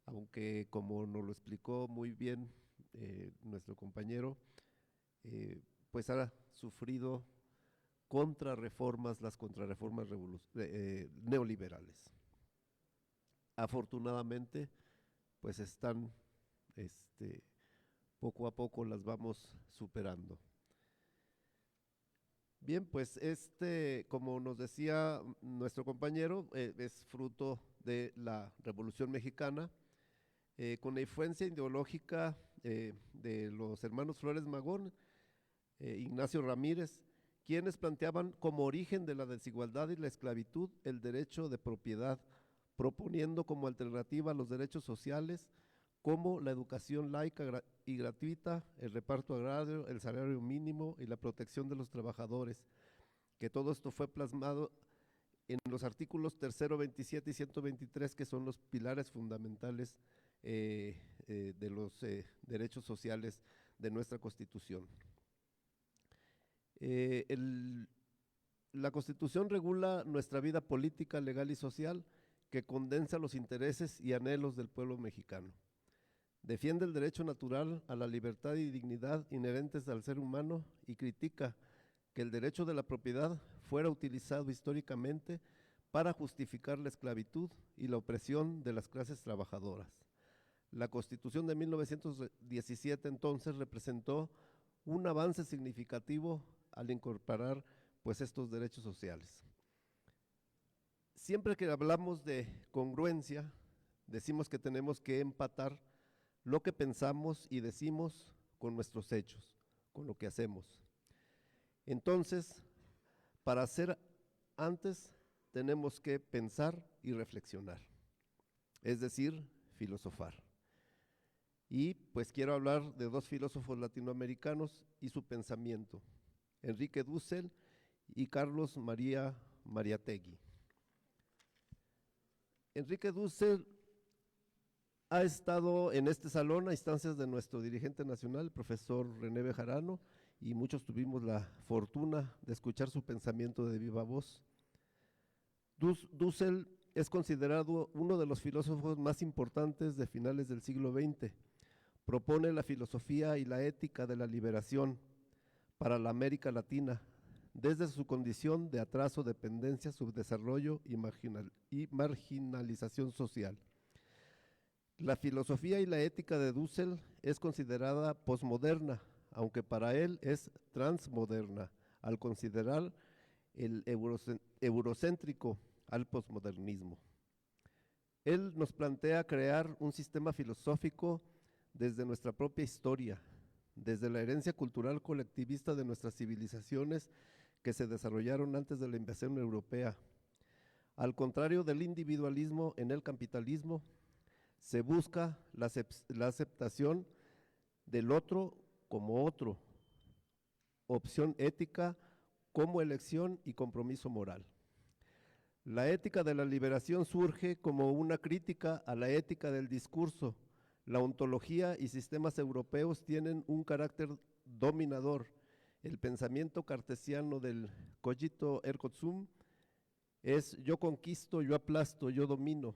aunque como nos lo explicó muy bien nuestro compañero, pues ha sufrido las contrarreformas neoliberales. Afortunadamente, pues están, poco a poco las vamos superando. Bien, pues como nos decía nuestro compañero, es fruto de la Revolución Mexicana, con la influencia ideológica de los hermanos Flores Magón, Ignacio Ramírez, quienes planteaban como origen de la desigualdad y la esclavitud el derecho de propiedad, proponiendo como alternativa a los derechos sociales como la educación laica y gratuita, el reparto agrario, el salario mínimo y la protección de los trabajadores, que todo esto fue plasmado en los artículos 3, 27 y 123, que son los pilares fundamentales de los derechos sociales de nuestra Constitución. La Constitución regula nuestra vida política, legal y social, que condensa los intereses y anhelos del pueblo mexicano. Defiende el derecho natural a la libertad y dignidad inherentes al ser humano y critica que el derecho de la propiedad fuera utilizado históricamente para justificar la esclavitud y la opresión de las clases trabajadoras. La Constitución de 1917 entonces representó un avance significativo al incorporar pues estos derechos sociales. Siempre que hablamos de congruencia, decimos que tenemos que empatar lo que pensamos y decimos con nuestros hechos, con lo que hacemos. Entonces, para hacer antes, tenemos que pensar y reflexionar, es decir, filosofar. Y pues quiero hablar de dos filósofos latinoamericanos y su pensamiento, Enrique Dussel y Carlos María Mariátegui. Enrique Dussel ha estado en este salón a instancias de nuestro dirigente nacional, el profesor René Bejarano, y muchos tuvimos la fortuna de escuchar su pensamiento de viva voz. Dussel es considerado uno de los filósofos más importantes de finales del siglo XX. Propone la filosofía y la ética de la liberación para la América Latina, desde su condición de atraso, dependencia, subdesarrollo y marginalización social. La filosofía y la ética de Dussel es considerada posmoderna, aunque para él es transmoderna, al considerar el eurocéntrico al posmodernismo. Él nos plantea crear un sistema filosófico desde nuestra propia historia, desde la herencia cultural colectivista de nuestras civilizaciones que se desarrollaron antes de la invasión europea. Al contrario del individualismo en el capitalismo, se busca la aceptación del otro como otro, opción ética como elección y compromiso moral. La ética de la liberación surge como una crítica a la ética del discurso. La ontología y sistemas europeos tienen un carácter dominador. El pensamiento cartesiano del cogito ergo sum es yo conquisto, yo aplasto, yo domino.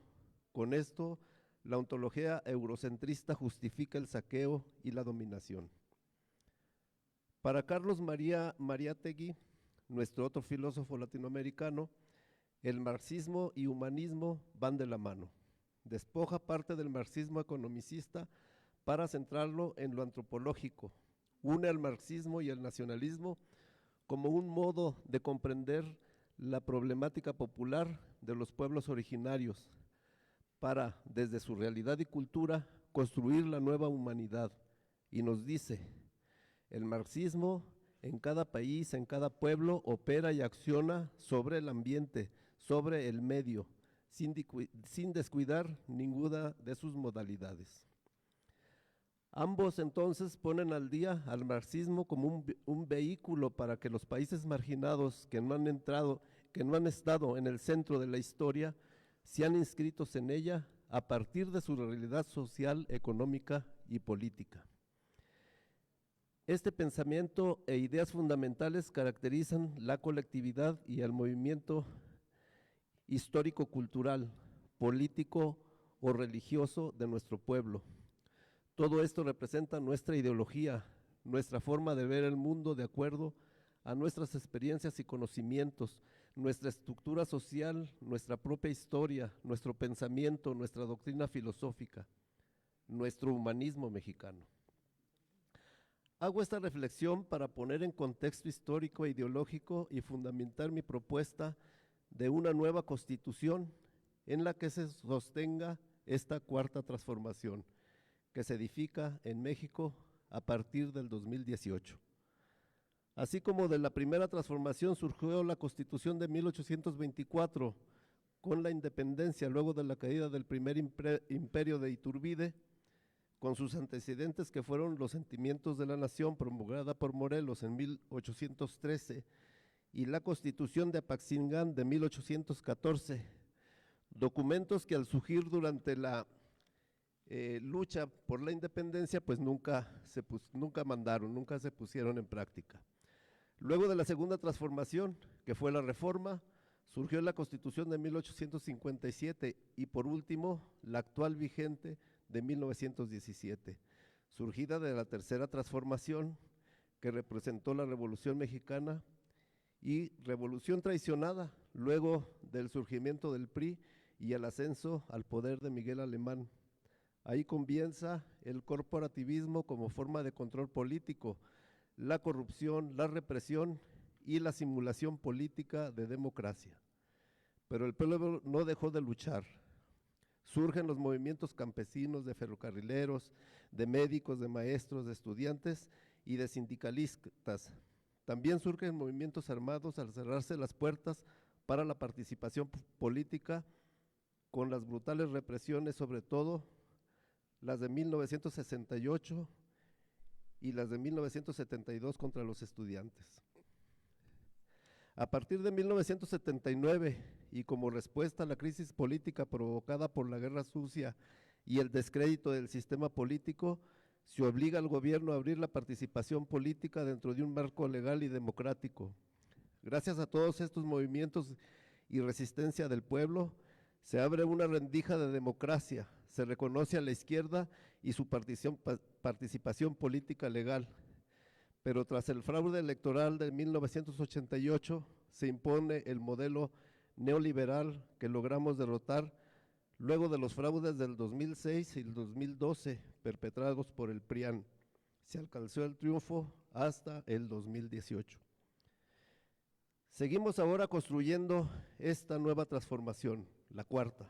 Con esto, la ontología eurocentrista justifica el saqueo y la dominación. Para Carlos María Mariátegui, nuestro otro filósofo latinoamericano, el marxismo y humanismo van de la mano. Despoja parte del marxismo economicista para centrarlo en lo antropológico. Une al marxismo y al nacionalismo como un modo de comprender la problemática popular de los pueblos originarios para, desde su realidad y cultura, construir la nueva humanidad. Y nos dice, el marxismo en cada país, en cada pueblo, opera y acciona sobre el ambiente, sobre el medio, sin descuidar ninguna de sus modalidades. Ambos entonces ponen al día al marxismo como un vehículo para que los países marginados que no han estado en el centro de la historia, sean inscritos en ella a partir de su realidad social, económica y política. Este pensamiento e ideas fundamentales caracterizan la colectividad y el movimiento histórico-cultural, político o religioso de nuestro pueblo. Todo esto representa nuestra ideología, nuestra forma de ver el mundo de acuerdo a nuestras experiencias y conocimientos, nuestra estructura social, nuestra propia historia, nuestro pensamiento, nuestra doctrina filosófica, nuestro humanismo mexicano. Hago esta reflexión para poner en contexto histórico e ideológico y fundamentar mi propuesta de una nueva constitución en la que se sostenga esta cuarta transformación que se edifica en México a partir del 2018. Así como de la primera transformación surgió la Constitución de 1824 con la independencia luego de la caída del primer imperio de Iturbide, con sus antecedentes que fueron los sentimientos de la nación promulgada por Morelos en 1813 y la Constitución de Apaxingán de 1814, documentos que al surgir durante la lucha por la independencia pues nunca se pusieron en práctica. Luego de la segunda transformación, que fue la Reforma, surgió la Constitución de 1857 y por último la actual vigente de 1917, surgida de la tercera transformación que representó la Revolución Mexicana y revolución traicionada luego del surgimiento del PRI y el ascenso al poder de Miguel Alemán. Ahí comienza el corporativismo como forma de control político, la corrupción, la represión y la simulación política de democracia. Pero el pueblo no dejó de luchar. Surgen los movimientos campesinos, de ferrocarrileros, de médicos, de maestros, de estudiantes y de sindicalistas. También surgen movimientos armados al cerrarse las puertas para la participación política con las brutales represiones, sobre todo las de 1968 y las de 1972 contra los estudiantes. A partir de 1979 y como respuesta a la crisis política provocada por la guerra sucia y el descrédito del sistema político, se obliga al gobierno a abrir la participación política dentro de un marco legal y democrático. Gracias a todos estos movimientos y resistencia del pueblo, se abre una rendija de democracia, se reconoce a la izquierda y su participación política legal. Pero tras el fraude electoral de 1988 se impone el modelo neoliberal que logramos derrotar luego de los fraudes del 2006 y el 2012 perpetrados por el PRIAN. Se alcanzó el triunfo hasta el 2018. Seguimos ahora construyendo esta nueva transformación, la cuarta,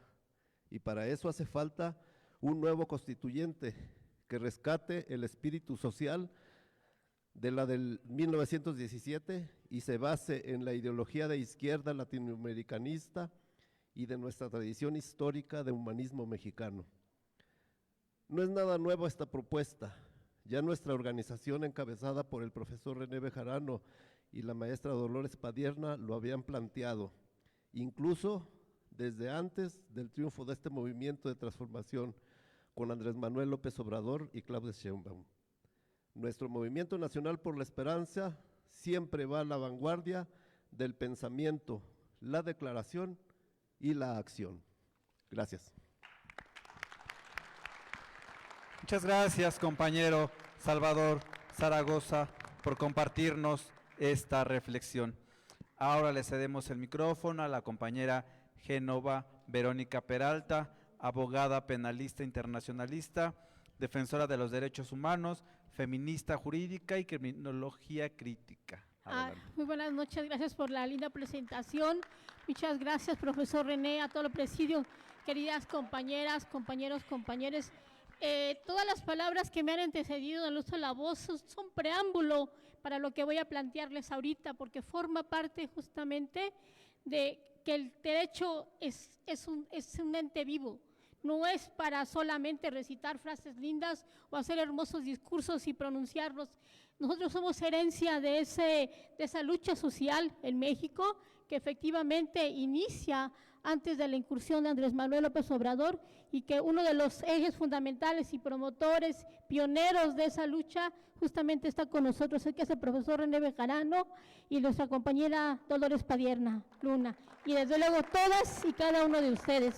y para eso hace falta un nuevo constituyente que rescate el espíritu social de la del 1917 y se base en la ideología de izquierda latinoamericanista y de nuestra tradición histórica de humanismo mexicano. No es nada nuevo esta propuesta, ya nuestra organización encabezada por el profesor René Bejarano y la maestra Dolores Padierna lo habían planteado, incluso desde antes del triunfo de este movimiento de transformación con Andrés Manuel López Obrador y Claudia Sheinbaum. Nuestro Movimiento Nacional por la Esperanza siempre va a la vanguardia del pensamiento, la declaración y la acción. Gracias. Muchas gracias, compañero Salvador Zaragoza, por compartirnos esta reflexión. Ahora le cedemos el micrófono a la compañera Génova Verónica Peralta, abogada penalista internacionalista, defensora de los derechos humanos, feminista jurídica y criminología crítica. Muy buenas noches, gracias por la linda presentación. Muchas gracias, profesor René, a todo el presidio, queridas compañeras, compañeros, compañeres. Todas las palabras que me han antecedido en el uso de la voz son preámbulo para lo que voy a plantearles ahorita, porque forma parte justamente de que el derecho es un ente vivo. No es para solamente recitar frases lindas o hacer hermosos discursos y pronunciarlos. Nosotros somos herencia de esa lucha social en México, que efectivamente inicia antes de la incursión de Andrés Manuel López Obrador, y que uno de los ejes fundamentales y promotores, pioneros de esa lucha, justamente está con nosotros, que es el profesor René Bejarano y nuestra compañera Dolores Padierna Luna, y desde luego todas y cada uno de ustedes.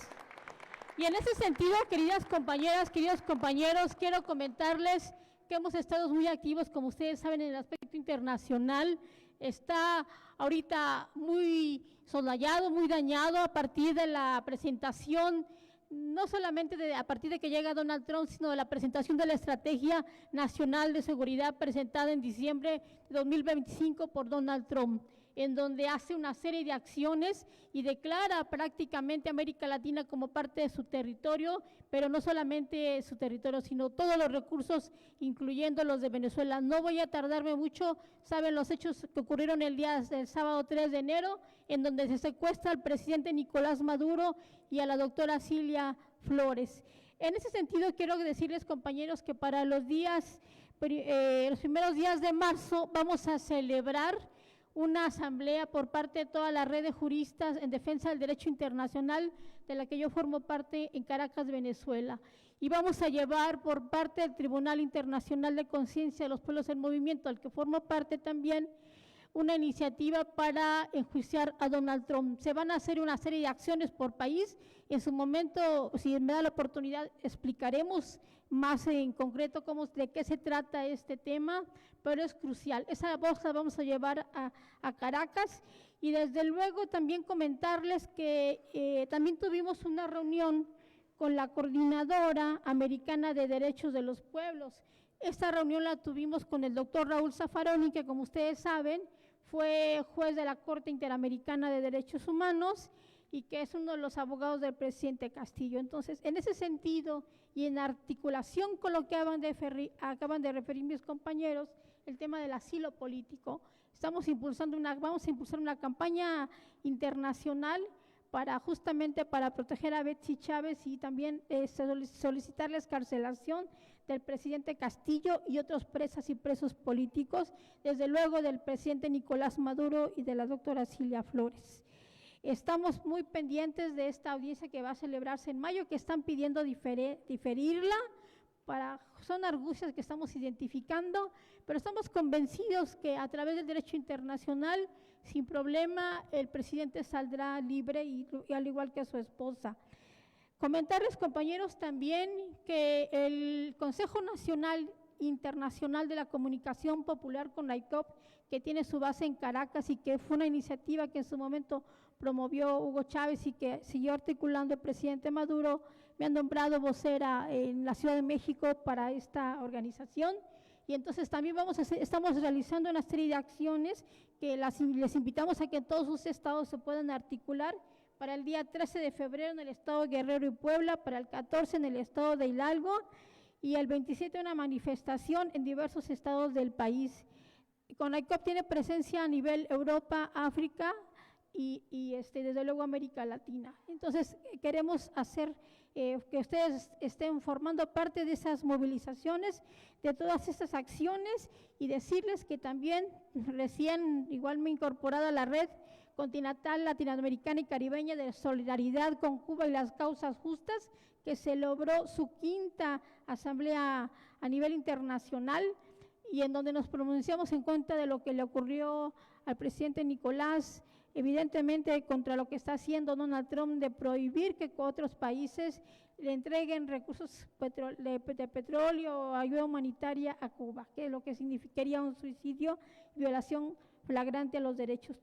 Y en ese sentido, queridas compañeras, queridos compañeros, quiero comentarles que hemos estado muy activos, como ustedes saben, en el aspecto internacional. Está ahorita muy soslayado, muy dañado a partir de la presentación, no solamente a partir de que llega Donald Trump, sino de la presentación de la Estrategia Nacional de Seguridad presentada en diciembre de 2025 por Donald Trump, en donde hace una serie de acciones y declara prácticamente a América Latina como parte de su territorio, pero no solamente su territorio, sino todos los recursos, incluyendo los de Venezuela. No voy a tardarme mucho, saben los hechos que ocurrieron el día del sábado 3 de enero, en donde se secuestra al presidente Nicolás Maduro y a la doctora Cilia Flores. En ese sentido, quiero decirles, compañeros, que para los primeros días de marzo vamos a celebrar una asamblea por parte de toda la red de juristas en defensa del derecho internacional, de la que yo formo parte, en Caracas, Venezuela. Y vamos a llevar por parte del Tribunal Internacional de Conciencia de los Pueblos en Movimiento, al que formo parte también, una iniciativa para enjuiciar a Donald Trump. Se van a hacer una serie de acciones por país. En su momento, si me da la oportunidad, explicaremos más en concreto de qué se trata este tema, pero es crucial. Esa voz la vamos a llevar a Caracas, y desde luego también comentarles que también tuvimos una reunión con la Coordinadora Americana de Derechos de los Pueblos. Esta reunión la tuvimos con el doctor Raúl Zaffaroni, que como ustedes saben fue juez de la Corte Interamericana de Derechos Humanos y que es uno de los abogados del presidente Castillo. Entonces, en ese sentido y en articulación con lo que acaban de referir mis compañeros, el tema del asilo político, vamos a impulsar una campaña internacional justamente para proteger a Betsy Chávez y también solicitar la excarcelación del presidente Castillo y otros presas y presos políticos, desde luego del presidente Nicolás Maduro y de la doctora Cilia Flores. Estamos muy pendientes de esta audiencia que va a celebrarse en mayo, que están pidiendo diferirla, son argucias que estamos identificando, pero estamos convencidos que a través del derecho internacional, sin problema, el presidente saldrá libre y al igual que su esposa. Comentarles, compañeros, también que el Consejo Nacional Internacional de la Comunicación Popular, CONAICOP, que tiene su base en Caracas y que fue una iniciativa que en su momento promovió Hugo Chávez y que siguió articulando el presidente Maduro, me han nombrado vocera en la Ciudad de México para esta organización, y entonces también estamos realizando una serie de acciones que les invitamos a que en todos sus estados se puedan articular para el día 13 de febrero en el estado de Guerrero y Puebla, para el 14 en el estado de Hidalgo y el 27 una manifestación en diversos estados del país. CONAICOP tiene presencia a nivel Europa, África y desde luego América Latina. Entonces queremos hacer que ustedes estén formando parte de esas movilizaciones, de todas estas acciones, y decirles que también recién igual me he incorporado a la red continental latinoamericana y caribeña de solidaridad con Cuba y las causas justas, que se logró su 5ª asamblea a nivel internacional, y en donde nos pronunciamos en contra de lo que le ocurrió al presidente Nicolás, evidentemente contra lo que está haciendo Donald Trump de prohibir que otros países le entreguen recursos de petróleo o ayuda humanitaria a Cuba, que es lo que significaría un suicidio, violación flagrante a los derechos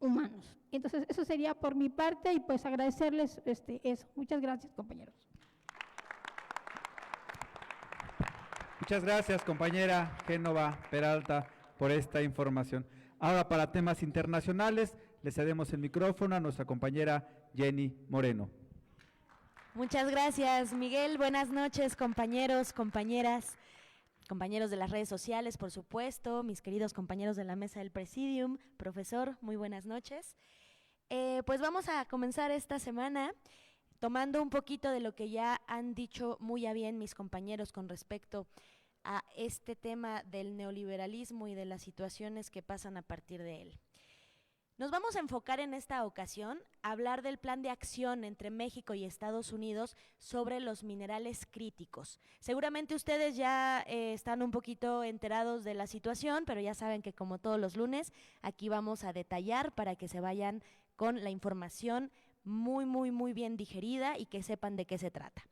humanos. Entonces, eso sería por mi parte, y pues agradecerles eso. Muchas gracias, compañeros. Muchas gracias, compañera Génova Peralta, por esta información. Ahora, para temas internacionales, le cedemos el micrófono a nuestra compañera Jenny Moreno. Muchas gracias, Miguel. Buenas noches, compañeros, compañeras, compañeros de las redes sociales, por supuesto, mis queridos compañeros de la mesa del Presidium. Profesor, muy buenas noches. Pues vamos a comenzar esta semana tomando un poquito de lo que ya han dicho muy a bien mis compañeros con respecto a este tema del neoliberalismo y de las situaciones que pasan a partir de él. Nos vamos a enfocar en esta ocasión a hablar del plan de acción entre México y Estados Unidos sobre los minerales críticos. Seguramente ustedes ya están un poquito enterados de la situación, pero ya saben que como todos los lunes, aquí vamos a detallar para que se vayan con la información muy bien digerida y que sepan de qué se trata.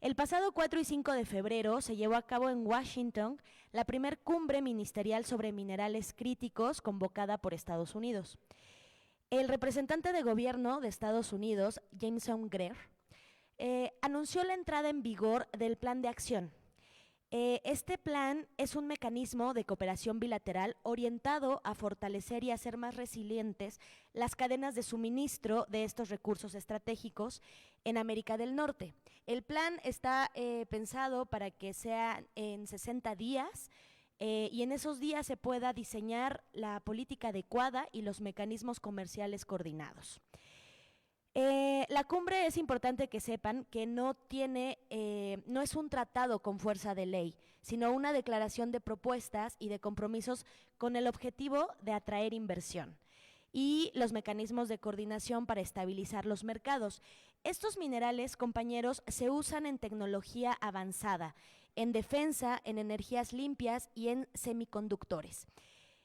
El pasado 4 y 5 de febrero se llevó a cabo en Washington la primer cumbre ministerial sobre minerales críticos convocada por Estados Unidos. El representante de gobierno de Estados Unidos, Jameson Greer, anunció la entrada en vigor del plan de acción. Este plan es un mecanismo de cooperación bilateral orientado a fortalecer y hacer más resilientes las cadenas de suministro de estos recursos estratégicos en América del Norte. El plan está pensado para que sea en 60 días y en esos días se pueda diseñar la política adecuada y los mecanismos comerciales coordinados. La cumbre, es importante que sepan que no es un tratado con fuerza de ley, sino una declaración de propuestas y de compromisos con el objetivo de atraer inversión y los mecanismos de coordinación para estabilizar los mercados. Estos minerales, compañeros, se usan en tecnología avanzada, en defensa, en energías limpias y en semiconductores.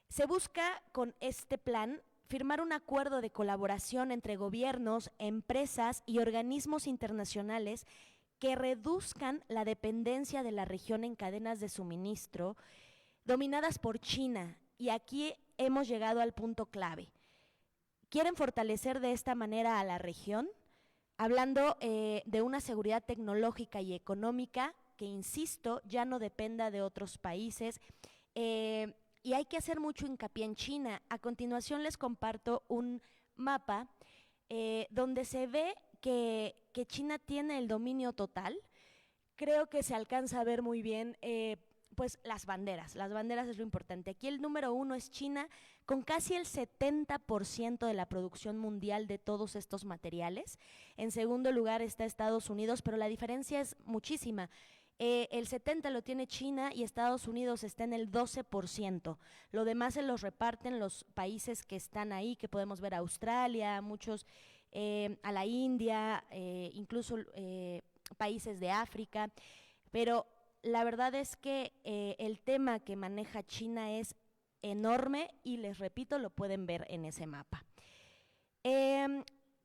Se busca con este plan firmar un acuerdo de colaboración entre gobiernos, empresas y organismos internacionales que reduzcan la dependencia de la región en cadenas de suministro dominadas por China. Y aquí hemos llegado al punto clave. ¿Quieren fortalecer de esta manera a la región? Hablando de una seguridad tecnológica y económica que, insisto, ya no dependa de otros países, y hay que hacer mucho hincapié en China. A continuación les comparto un mapa donde se ve que China tiene el dominio total. Creo que se alcanza a ver muy bien pues las banderas es lo importante. Aquí el número 1 es China, con casi el 70% de la producción mundial de todos estos materiales. En segundo lugar está Estados Unidos, pero la diferencia es muchísima. El 70% lo tiene China y Estados Unidos está en el 12%. Lo demás se los reparten los países que están ahí, que podemos ver a Australia, muchos a la India, incluso países de África. Pero la verdad es que el tema que maneja China es enorme y les repito, lo pueden ver en ese mapa.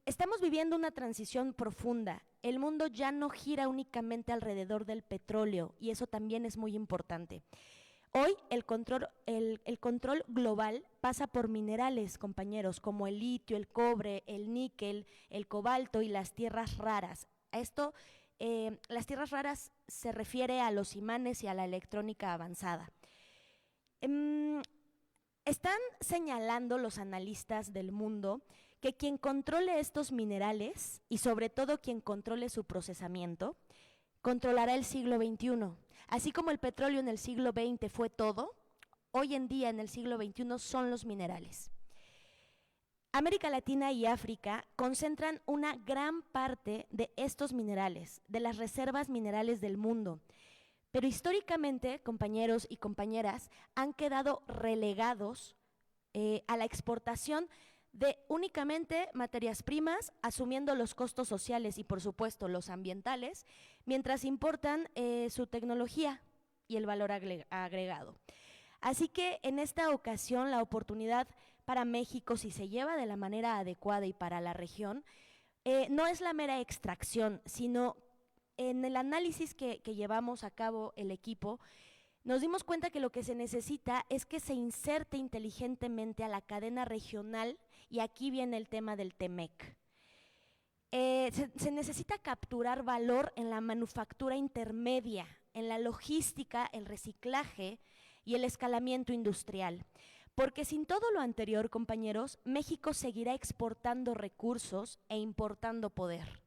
Estamos viviendo una transición profunda. El mundo ya no gira únicamente alrededor del petróleo y eso también es muy importante. Hoy el control global pasa por minerales, compañeros, como el litio, el cobre, el níquel, el cobalto y las tierras raras. A esto, las tierras raras se refiere a los imanes y a la electrónica avanzada. Están señalando los analistas del mundo que quien controle estos minerales y sobre todo quien controle su procesamiento, controlará el siglo XXI. Así como el petróleo en el siglo XX fue todo, hoy en día en el siglo XXI son los minerales. América Latina y África concentran una gran parte de estos minerales, de las reservas minerales del mundo. Pero históricamente, compañeros y compañeras, han quedado relegados a la exportación de únicamente materias primas, asumiendo los costos sociales y por supuesto los ambientales, mientras importan su tecnología y el valor agregado. Así que en esta ocasión la oportunidad para México, si se lleva de la manera adecuada y para la región, no es la mera extracción, sino en el análisis que llevamos a cabo el equipo, nos dimos cuenta que lo que se necesita es que se inserte inteligentemente a la cadena regional, y aquí viene el tema del TEMEC. Se necesita capturar valor en la manufactura intermedia, en la logística, el reciclaje y el escalamiento industrial. Porque sin todo lo anterior, compañeros, México seguirá exportando recursos e importando poder.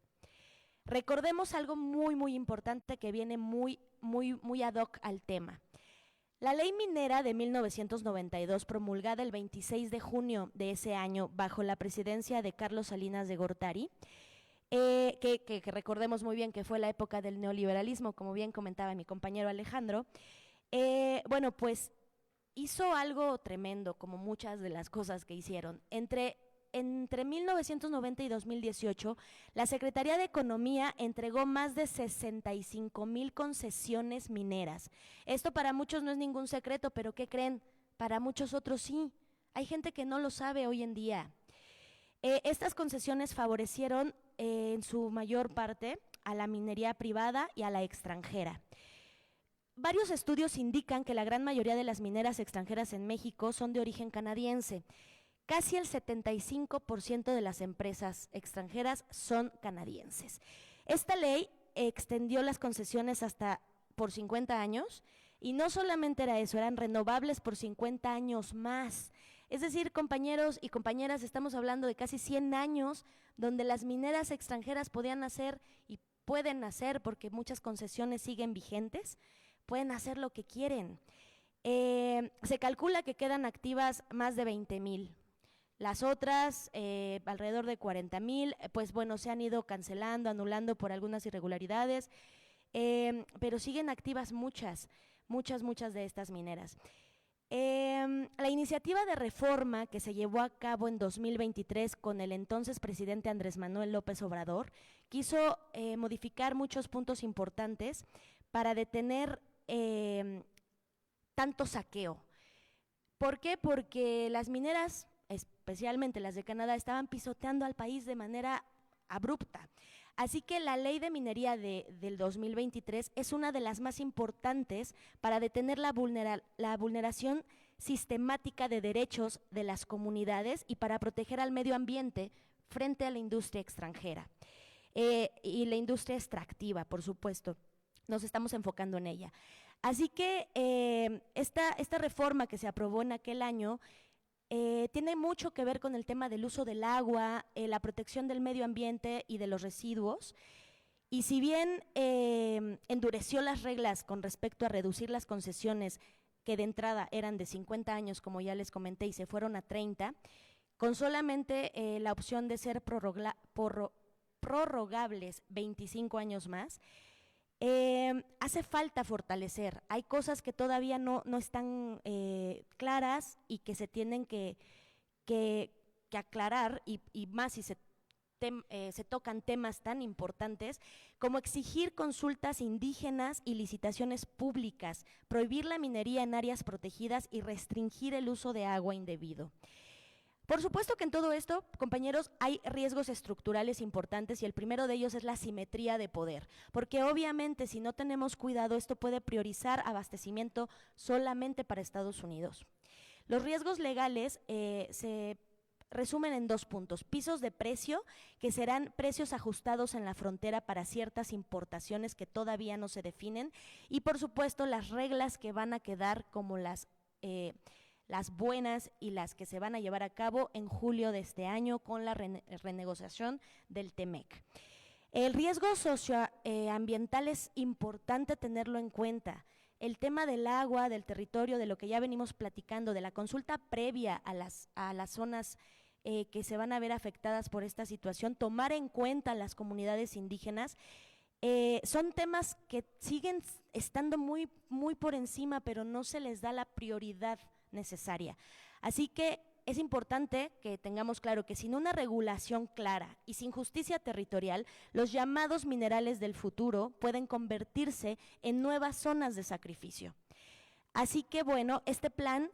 Recordemos algo muy importante que viene muy ad hoc al tema. La Ley Minera de 1992, promulgada el 26 de junio de ese año bajo la presidencia de Carlos Salinas de Gortari, que recordemos muy bien que fue la época del neoliberalismo, como bien comentaba mi compañero Alejandro, bueno, pues hizo algo tremendo, como muchas de las cosas que hicieron. Entre 1990 y 2018, la Secretaría de Economía entregó más de 65,000 concesiones mineras. Esto para muchos no es ningún secreto, pero ¿qué creen? Para muchos otros sí. Hay gente que no lo sabe hoy en día. Estas concesiones favorecieron en su mayor parte a la minería privada y a la extranjera. Varios estudios indican que la gran mayoría de las mineras extranjeras en México son de origen canadiense. Casi el 75% de las empresas extranjeras son canadienses. Esta ley extendió las concesiones hasta por 50 años y no solamente era eso, eran renovables por 50 años más. Es decir, compañeros y compañeras, estamos hablando de casi 100 años donde las mineras extranjeras podían hacer y pueden hacer, porque muchas concesiones siguen vigentes, pueden hacer lo que quieren. Se calcula que quedan activas más de 20,000. Las otras, alrededor de 40,000, pues bueno, se han ido cancelando, anulando por algunas irregularidades, pero siguen activas muchas de estas mineras. La iniciativa de reforma que se llevó a cabo en 2023 con el entonces presidente Andrés Manuel López Obrador quiso modificar muchos puntos importantes para detener tanto saqueo. ¿Por qué? Porque las mineras, especialmente las de Canadá, estaban pisoteando al país de manera abrupta. Así que la ley de minería del 2023 es una de las más importantes para detener la vulneración sistemática de derechos de las comunidades y para proteger al medio ambiente frente a la industria extranjera. Y la industria extractiva, por supuesto, nos estamos enfocando en ella. Así que esta reforma que se aprobó en aquel año tiene mucho que ver con el tema del uso del agua, la protección del medio ambiente y de los residuos. Y si bien endureció las reglas con respecto a reducir las concesiones, que de entrada eran de 50 años, como ya les comenté, y se fueron a 30, con solamente la opción de ser prorrogables 25 años más, hace falta fortalecer. Hay cosas que todavía no están claras y que se tienen que aclarar, y más si se tocan temas tan importantes como exigir consultas indígenas y licitaciones públicas, prohibir la minería en áreas protegidas y restringir el uso de agua indebido. Por supuesto que en todo esto, compañeros, hay riesgos estructurales importantes y el primero de ellos es la asimetría de poder, porque obviamente si no tenemos cuidado esto puede priorizar abastecimiento solamente para Estados Unidos. Los riesgos legales se resumen en 2 puntos: pisos de precio, que serán precios ajustados en la frontera para ciertas importaciones que todavía no se definen, y por supuesto las reglas que van a quedar como las las buenas y las que se van a llevar a cabo en julio de este año con la renegociación del TEMEC. El riesgo socioambiental es importante tenerlo en cuenta. El tema del agua, del territorio, de lo que ya venimos platicando, de la consulta previa a las zonas que se van a ver afectadas por esta situación, tomar en cuenta las comunidades indígenas, son temas que siguen estando muy por encima, pero no se les da la prioridad necesaria. Así que es importante que tengamos claro que sin una regulación clara y sin justicia territorial, los llamados minerales del futuro pueden convertirse en nuevas zonas de sacrificio. Así que bueno, este plan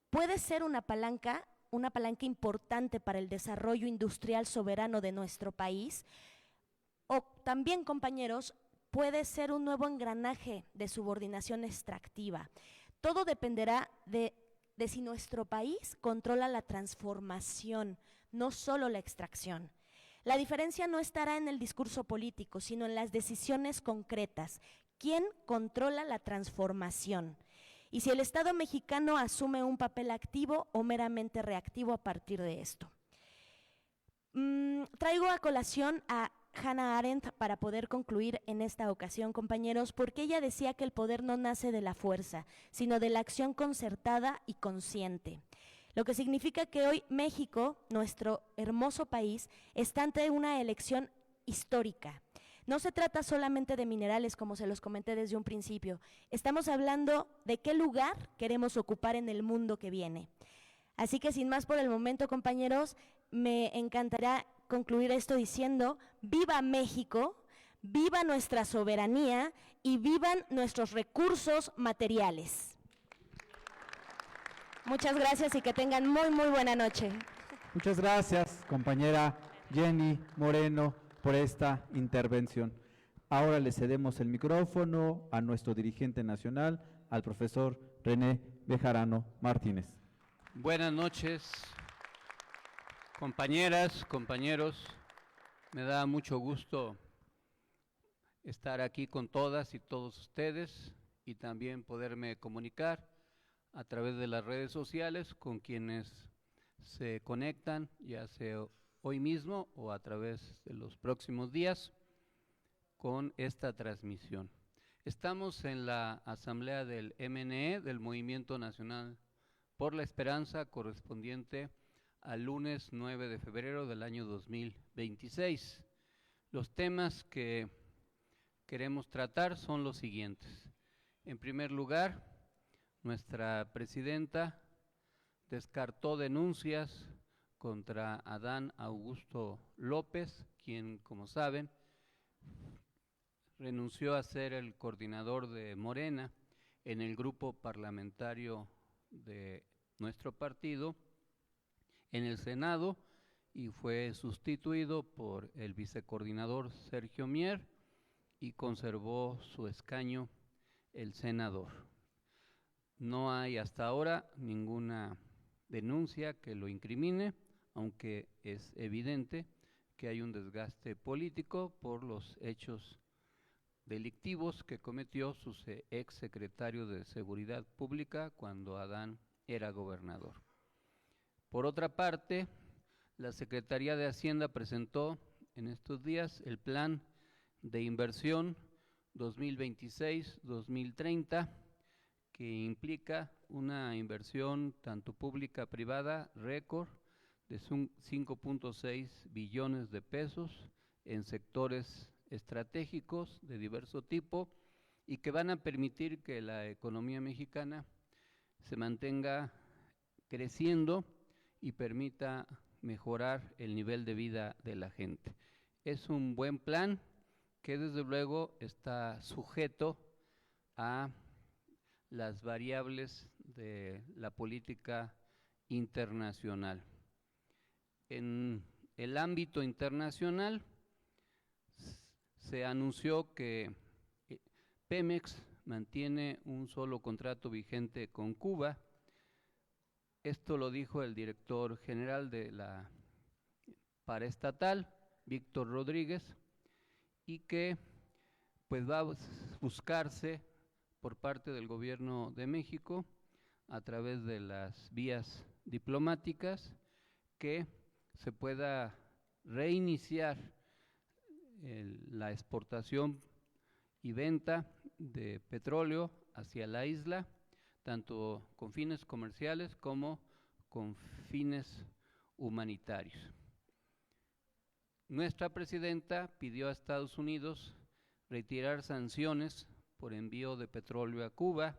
puede ser una palanca importante para el desarrollo industrial soberano de nuestro país, o también, compañeros, puede ser un nuevo engranaje de subordinación extractiva. Todo dependerá de si nuestro país controla la transformación, no solo la extracción. La diferencia no estará en el discurso político, sino en las decisiones concretas. ¿Quién controla la transformación? Y si el Estado mexicano asume un papel activo o meramente reactivo a partir de esto. Traigo a colación a Hannah Arendt para poder concluir en esta ocasión, compañeros, porque ella decía que el poder no nace de la fuerza, sino de la acción concertada y consciente. Lo que significa que hoy México, nuestro hermoso país, está ante una elección histórica. No se trata solamente de minerales, como se los comenté desde un principio. Estamos hablando de qué lugar queremos ocupar en el mundo que viene. Así que sin más por el momento, compañeros, me encantará concluir esto diciendo: ¡viva México! ¡Viva nuestra soberanía! ¡Y vivan nuestros recursos materiales! Muchas gracias y que tengan muy buena noche. Muchas gracias, compañera Jenny Moreno, por esta intervención. Ahora le cedemos el micrófono a nuestro dirigente nacional, al profesor René Bejarano Martínez. Buenas noches, compañeras, compañeros. Me da mucho gusto estar aquí con todas y todos ustedes y también poderme comunicar a través de las redes sociales con quienes se conectan, ya sea hoy mismo o a través de los próximos días con esta transmisión. Estamos en la asamblea del MNE, del Movimiento Nacional por la Esperanza, correspondiente al lunes 9 de febrero del año 2026. Los temas que queremos tratar son los siguientes. En primer lugar, nuestra presidenta descartó denuncias contra Adán Augusto López, quien, como saben, renunció a ser el coordinador de Morena en el grupo parlamentario de nuestro partido en el Senado y fue sustituido por el vicecoordinador Sergio Mier y conservó su escaño el senador. No hay hasta ahora ninguna denuncia que lo incrimine, aunque es evidente que hay un desgaste político por los hechos delictivos que cometió su ex secretario de Seguridad Pública cuando Adán era gobernador. Por otra parte, la Secretaría de Hacienda presentó en estos días el Plan de Inversión 2026-2030, que implica una inversión tanto pública privada récord de 5.6 billones de pesos en sectores estratégicos de diverso tipo y que van a permitir que la economía mexicana se mantenga creciendo y permita mejorar el nivel de vida de la gente. Es un buen plan que desde luego está sujeto a las variables de la política internacional. En el ámbito internacional se anunció que Pemex mantiene un solo contrato vigente con Cuba. Esto lo dijo el director general de la paraestatal, Víctor Rodríguez, y que pues va a buscarse por parte del gobierno de México a través de las vías diplomáticas que se pueda reiniciar la exportación y venta de petróleo hacia la isla, tanto con fines comerciales como con fines humanitarios. Nuestra presidenta pidió a Estados Unidos retirar sanciones por envío de petróleo a Cuba.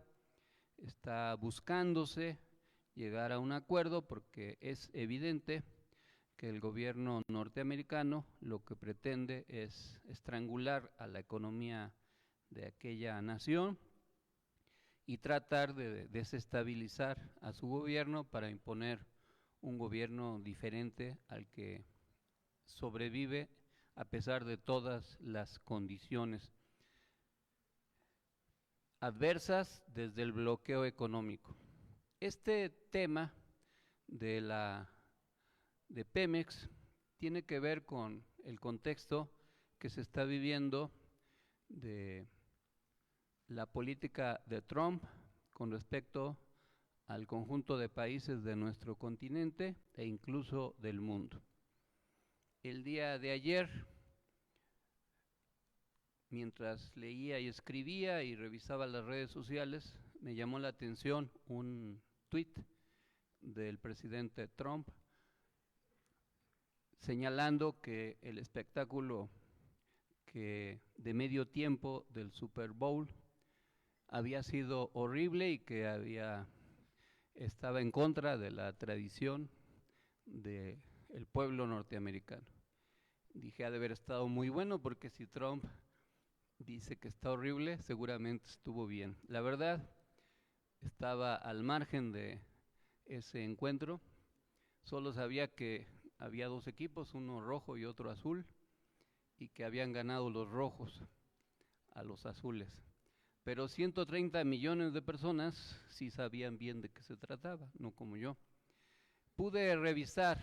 Está buscándose llegar a un acuerdo porque es evidente que el gobierno norteamericano lo que pretende es estrangular a la economía de aquella nación y tratar de desestabilizar a su gobierno para imponer un gobierno diferente al que sobrevive a pesar de todas las condiciones adversas desde el bloqueo económico. Este tema de Pemex tiene que ver con el contexto que se está viviendo de la política de Trump con respecto al conjunto de países de nuestro continente e incluso del mundo. El día de ayer, mientras leía y escribía y revisaba las redes sociales, me llamó la atención un tuit del presidente Trump señalando que el espectáculo de medio tiempo del Super Bowl había sido horrible y que estaba en contra de la tradición del pueblo norteamericano. Dije, ha de haber estado muy bueno, porque si Trump dice que está horrible, seguramente estuvo bien. La verdad, estaba al margen de ese encuentro, solo sabía que había dos equipos, uno rojo y otro azul, y que habían ganado los rojos a los azules. Pero 130 millones de personas sí sabían bien de qué se trataba, no como yo. Pude revisar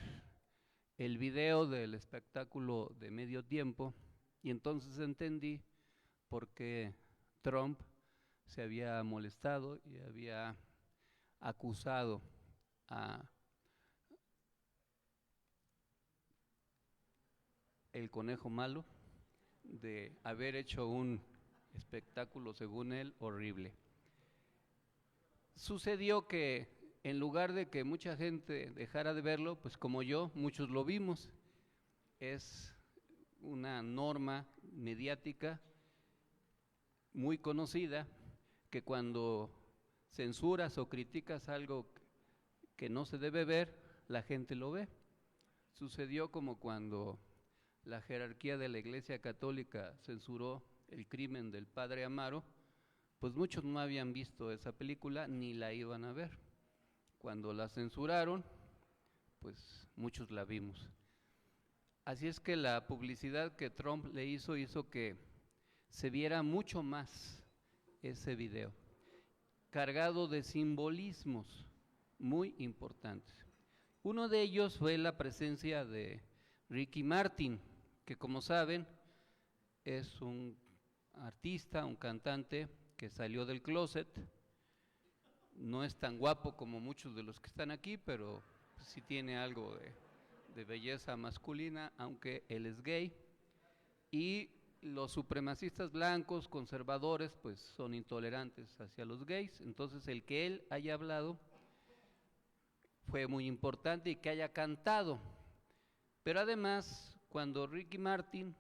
el video del espectáculo de medio tiempo y entonces entendí por qué Trump se había molestado y había acusado a el conejo malo de haber hecho un espectáculo, según él, horrible. Sucedió que en lugar de que mucha gente dejara de verlo, pues como yo, muchos lo vimos. Es una norma mediática muy conocida que cuando censuras o criticas algo que no se debe ver, la gente lo ve. Sucedió como cuando la jerarquía de la Iglesia Católica censuró el crimen del padre Amaro, pues muchos no habían visto esa película ni la iban a ver. Cuando la censuraron, pues muchos la vimos. Así es que la publicidad que Trump le hizo que se viera mucho más ese video, cargado de simbolismos muy importantes. Uno de ellos fue la presencia de Ricky Martin, que como saben es un artista, un cantante que salió del closet. No es tan guapo como muchos de los que están aquí, pero sí tiene algo de belleza masculina, aunque él es gay. Y los supremacistas blancos, conservadores, pues son intolerantes hacia los gays. Entonces el que él haya hablado fue muy importante y que haya cantado. Pero además, cuando Ricky Martin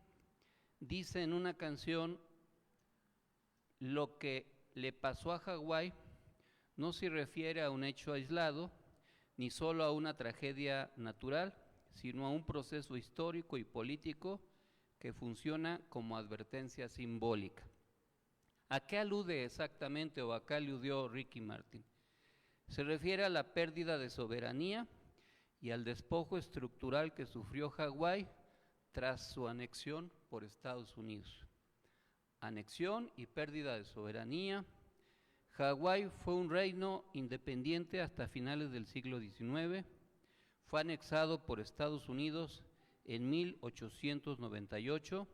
dice en una canción lo que le pasó a Hawái, no se refiere a un hecho aislado, ni solo a una tragedia natural, sino a un proceso histórico y político que funciona como advertencia simbólica. ¿A qué alude exactamente o a qué aludió Ricky Martin? Se refiere a la pérdida de soberanía y al despojo estructural que sufrió Hawái tras su anexión por Estados Unidos. Anexión y pérdida de soberanía. Hawái fue un reino independiente hasta finales del siglo XIX, fue anexado por Estados Unidos en 1898,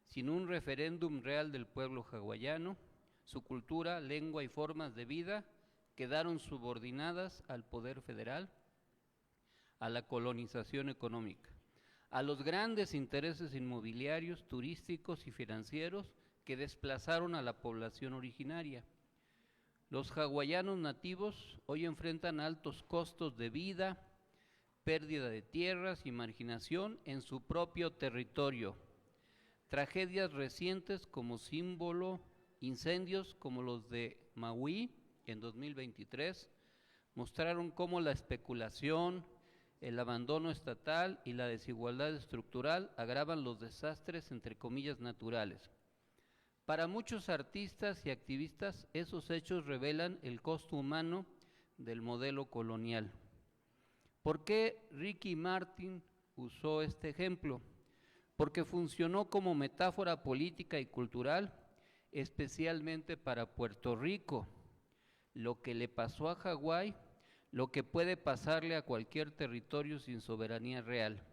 sin un referéndum real del pueblo hawaiano. Su cultura, lengua y formas de vida quedaron subordinadas al poder federal, a la colonización económica, a los grandes intereses inmobiliarios, turísticos y financieros que desplazaron a la población originaria. Los hawaianos nativos hoy enfrentan altos costos de vida, pérdida de tierras y marginación en su propio territorio. Tragedias recientes como símbolo, incendios como los de Maui en 2023, mostraron cómo la especulación, el abandono estatal y la desigualdad estructural agravan los desastres, entre comillas, naturales. Para muchos artistas y activistas, esos hechos revelan el costo humano del modelo colonial. ¿Por qué Ricky Martin usó este ejemplo? Porque funcionó como metáfora política y cultural, especialmente para Puerto Rico. Lo que le pasó a Hawái, lo que puede pasarle a cualquier territorio sin soberanía real.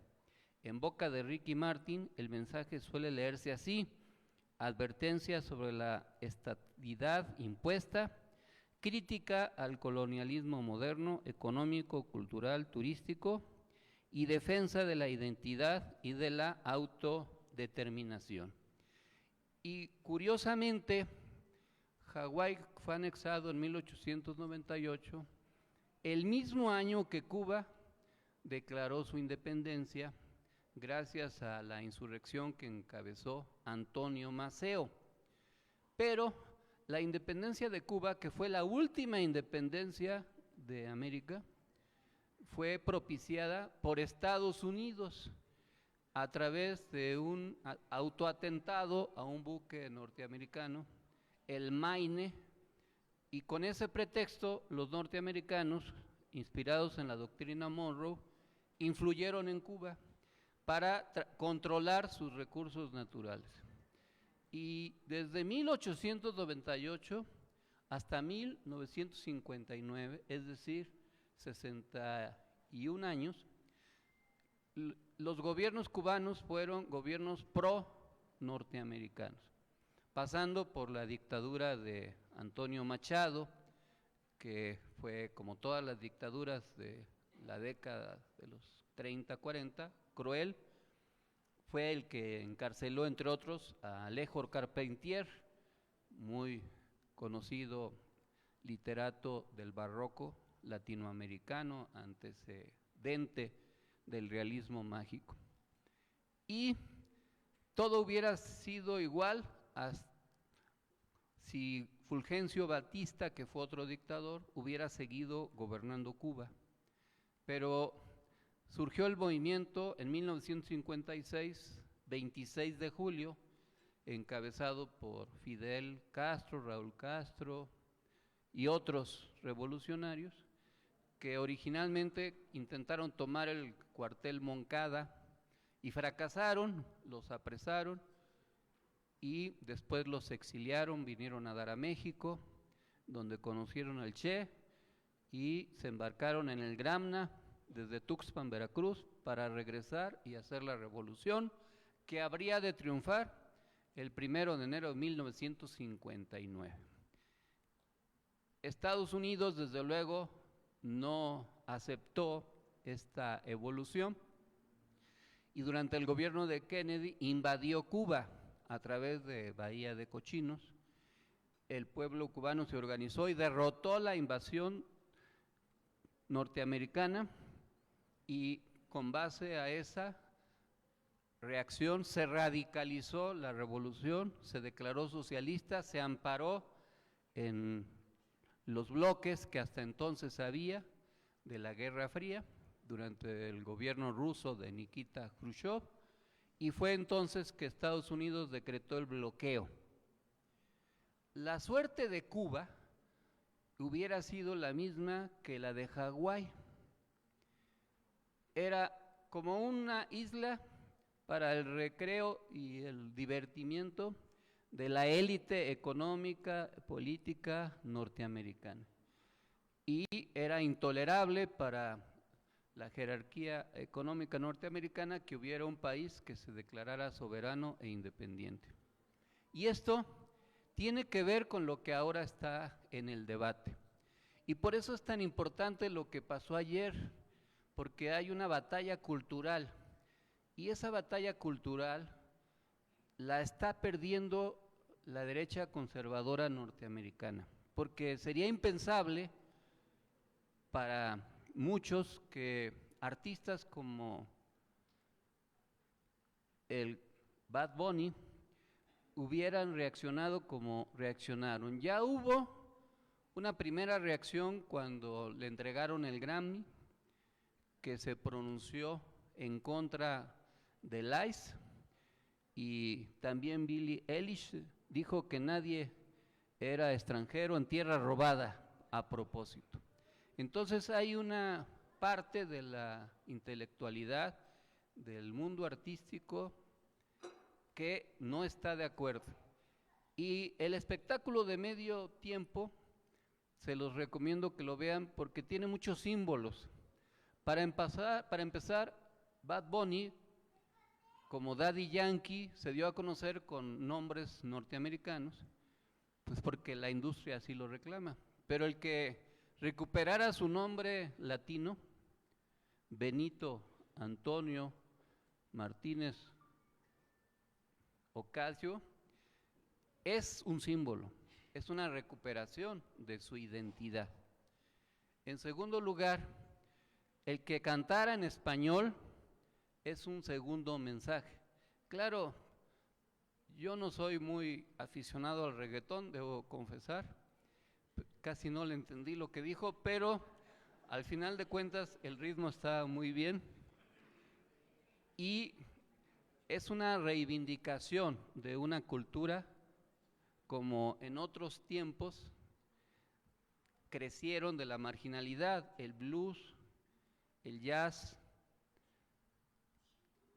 En boca de Ricky Martin, el mensaje suele leerse así: advertencia sobre la estadidad impuesta, crítica al colonialismo moderno, económico, cultural, turístico, y defensa de la identidad y de la autodeterminación. Y curiosamente, Hawái fue anexado en 1898, el mismo año que Cuba declaró su independencia, gracias a la insurrección que encabezó Antonio Maceo. Pero la independencia de Cuba, que fue la última independencia de América, fue propiciada por Estados Unidos a través de un autoatentado a un buque norteamericano, el Maine, y con ese pretexto los norteamericanos, inspirados en la doctrina Monroe, influyeron en Cuba para controlar sus recursos naturales. Y desde 1898 hasta 1959, es decir, 61 años, los gobiernos cubanos fueron gobiernos pro-norteamericanos, pasando por la dictadura de Antonio Machado, que fue, como todas las dictaduras de la década de los 30, 40, cruel. Fue el que encarceló, entre otros, a Alejo Carpentier, muy conocido literato del barroco latinoamericano, antecedente del realismo mágico. Y todo hubiera sido igual si Fulgencio Batista, que fue otro dictador, hubiera seguido gobernando Cuba. Pero surgió el movimiento en 1956, 26 de julio, encabezado por Fidel Castro, Raúl Castro y otros revolucionarios, que originalmente intentaron tomar el cuartel Moncada y fracasaron, los apresaron y después los exiliaron, vinieron a dar a México, donde conocieron al Che y se embarcaron en el Gramna desde Tuxpan, Veracruz, para regresar y hacer la revolución que habría de triunfar el 1 de enero de 1959. Estados Unidos, desde luego, no aceptó esta evolución y durante el gobierno de Kennedy invadió Cuba a través de Bahía de Cochinos. El pueblo cubano se organizó y derrotó la invasión norteamericana, y con base a esa reacción se radicalizó la revolución, se declaró socialista, se amparó en los bloques que hasta entonces había de la Guerra Fría durante el gobierno ruso de Nikita Khrushchev, y fue entonces que Estados Unidos decretó el bloqueo. La suerte de Cuba hubiera sido la misma que la de Hawái. Era como una isla para el recreo y el divertimiento de la élite económica, política norteamericana. Y era intolerable para la jerarquía económica norteamericana que hubiera un país que se declarara soberano e independiente. Y esto tiene que ver con lo que ahora está en el debate. Y por eso es tan importante lo que pasó ayer, porque hay una batalla cultural, y esa batalla cultural la está perdiendo la derecha conservadora norteamericana, porque sería impensable para muchos que artistas como el Bad Bunny hubieran reaccionado como reaccionaron. Ya hubo una primera reacción cuando le entregaron el Grammy, que se pronunció en contra del ICE, y también Billie Eilish dijo que nadie era extranjero en tierra robada a propósito. Entonces hay una parte de la intelectualidad del mundo artístico que no está de acuerdo. Y el espectáculo de medio tiempo, se los recomiendo que lo vean porque tiene muchos símbolos. Para empezar, Bad Bunny, como Daddy Yankee, se dio a conocer con nombres norteamericanos, pues porque la industria así lo reclama. Pero el que recuperara su nombre latino, Benito Antonio Martínez Ocasio, es un símbolo, es una recuperación de su identidad. En segundo lugar, el que cantara en español es un segundo mensaje. Claro, yo no soy muy aficionado al reggaetón, debo confesar, casi no le entendí lo que dijo, pero al final de cuentas el ritmo está muy bien y es una reivindicación de una cultura como en otros tiempos crecieron de la marginalidad, el blues, el jazz,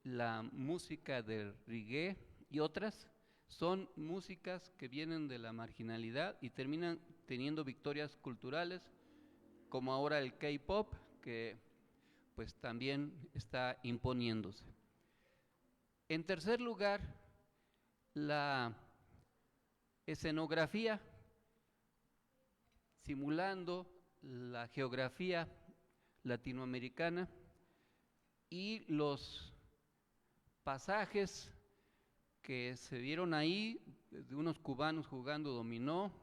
la música del reggae y otras, son músicas que vienen de la marginalidad y terminan teniendo victorias culturales, como ahora el K-pop, que pues también está imponiéndose. En tercer lugar, la escenografía, simulando la geografía latinoamericana y los pasajes que se vieron ahí, de unos cubanos jugando dominó,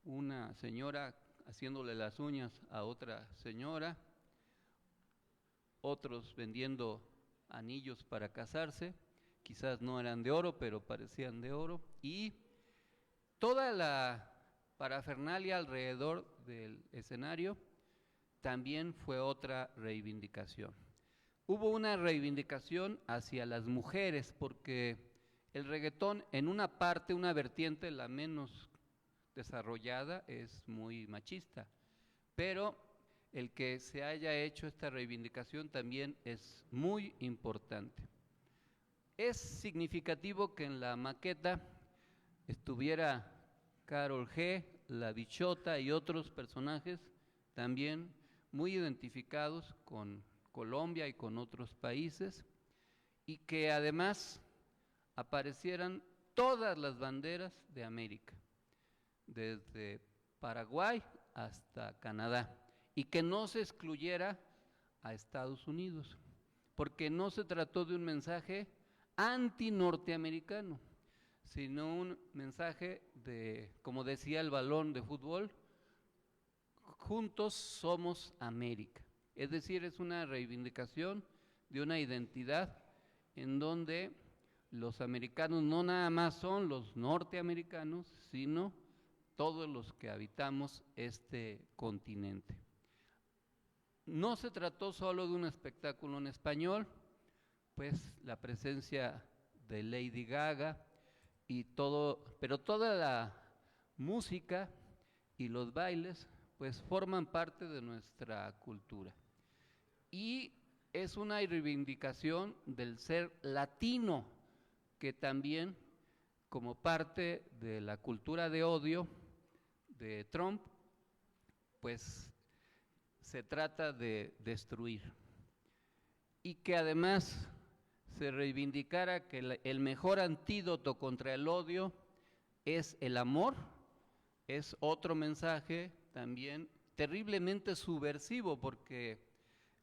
una señora haciéndole las uñas a otra señora, otros vendiendo anillos para casarse, quizás no eran de oro, pero parecían de oro, y toda la parafernalia alrededor del escenario también fue otra reivindicación. Hubo una reivindicación hacia las mujeres, porque el reggaetón en una parte, una vertiente, la menos desarrollada, es muy machista, pero el que se haya hecho esta reivindicación también es muy importante. Es significativo que en la maqueta estuviera Karol G, La Bichota y otros personajes también muy identificados con Colombia y con otros países, y que además aparecieran todas las banderas de América, desde Paraguay hasta Canadá, y que no se excluyera a Estados Unidos, porque no se trató de un mensaje anti-norteamericano, sino un mensaje de, como decía el balón de fútbol, juntos somos América. Es decir, es una reivindicación de una identidad en donde los americanos no nada más son los norteamericanos, sino todos los que habitamos este continente. No se trató solo de un espectáculo en español, pues la presencia de Lady Gaga y todo, pero toda la música y los bailes pues forman parte de nuestra cultura. Y es una reivindicación del ser latino, que también, como parte de la cultura de odio de Trump, pues se trata de destruir. Y que además se reivindicara que el mejor antídoto contra el odio es el amor, es otro mensaje también terriblemente subversivo, porque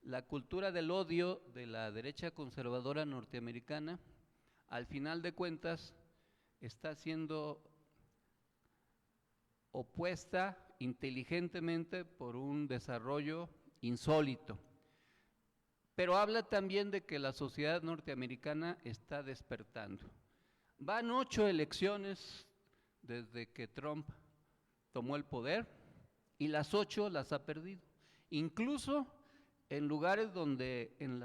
la cultura del odio de la derecha conservadora norteamericana, al final de cuentas, está siendo opuesta inteligentemente por un desarrollo insólito. Pero habla también de que la sociedad norteamericana está despertando. Van 8 elecciones desde que Trump tomó el poder y las 8 las ha perdido. Incluso en lugares donde en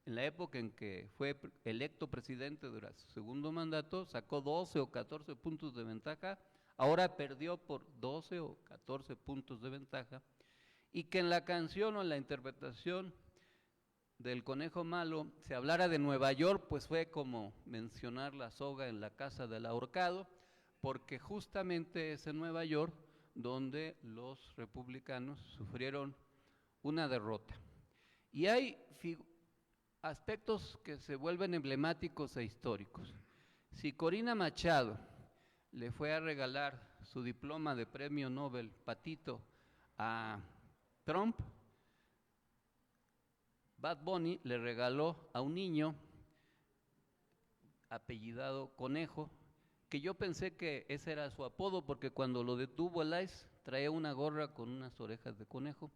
la época en que fue electo presidente durante su segundo mandato, sacó 12 o 14 puntos de ventaja, ahora perdió por 12 o 14 puntos de ventaja, y que en la canción o en la interpretación del Conejo Malo se hablara de Nueva York, pues fue como mencionar la soga en la casa del ahorcado, porque justamente es en Nueva York donde los republicanos sufrieron una derrota. Y hay aspectos que se vuelven emblemáticos e históricos. Si Corina Machado le fue a regalar su diploma de premio Nobel Patito a Trump, Bad Bunny le regaló a un niño apellidado Conejo, que yo pensé que ese era su apodo, porque cuando lo detuvo el ICE traía una gorra con unas orejas de conejo,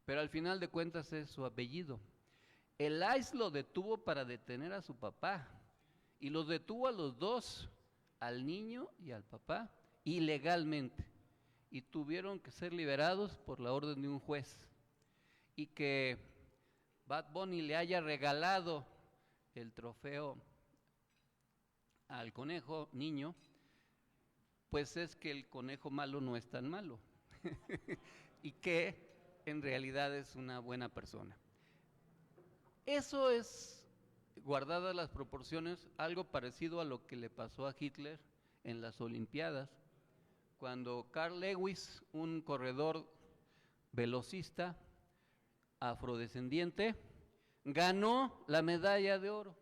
pero al final de cuentas es su apellido. El ICE lo detuvo para detener a su papá, y los detuvo a los dos, al niño y al papá, ilegalmente, y tuvieron que ser liberados por la orden de un juez. Y que Bad Bunny le haya regalado el trofeo al conejo niño, pues es que el conejo malo no es tan malo y que en realidad es una buena persona. Eso es, guardadas las proporciones, algo parecido a lo que le pasó a Hitler en las Olimpiadas, cuando Carl Lewis, un corredor velocista afrodescendiente, ganó la medalla de oro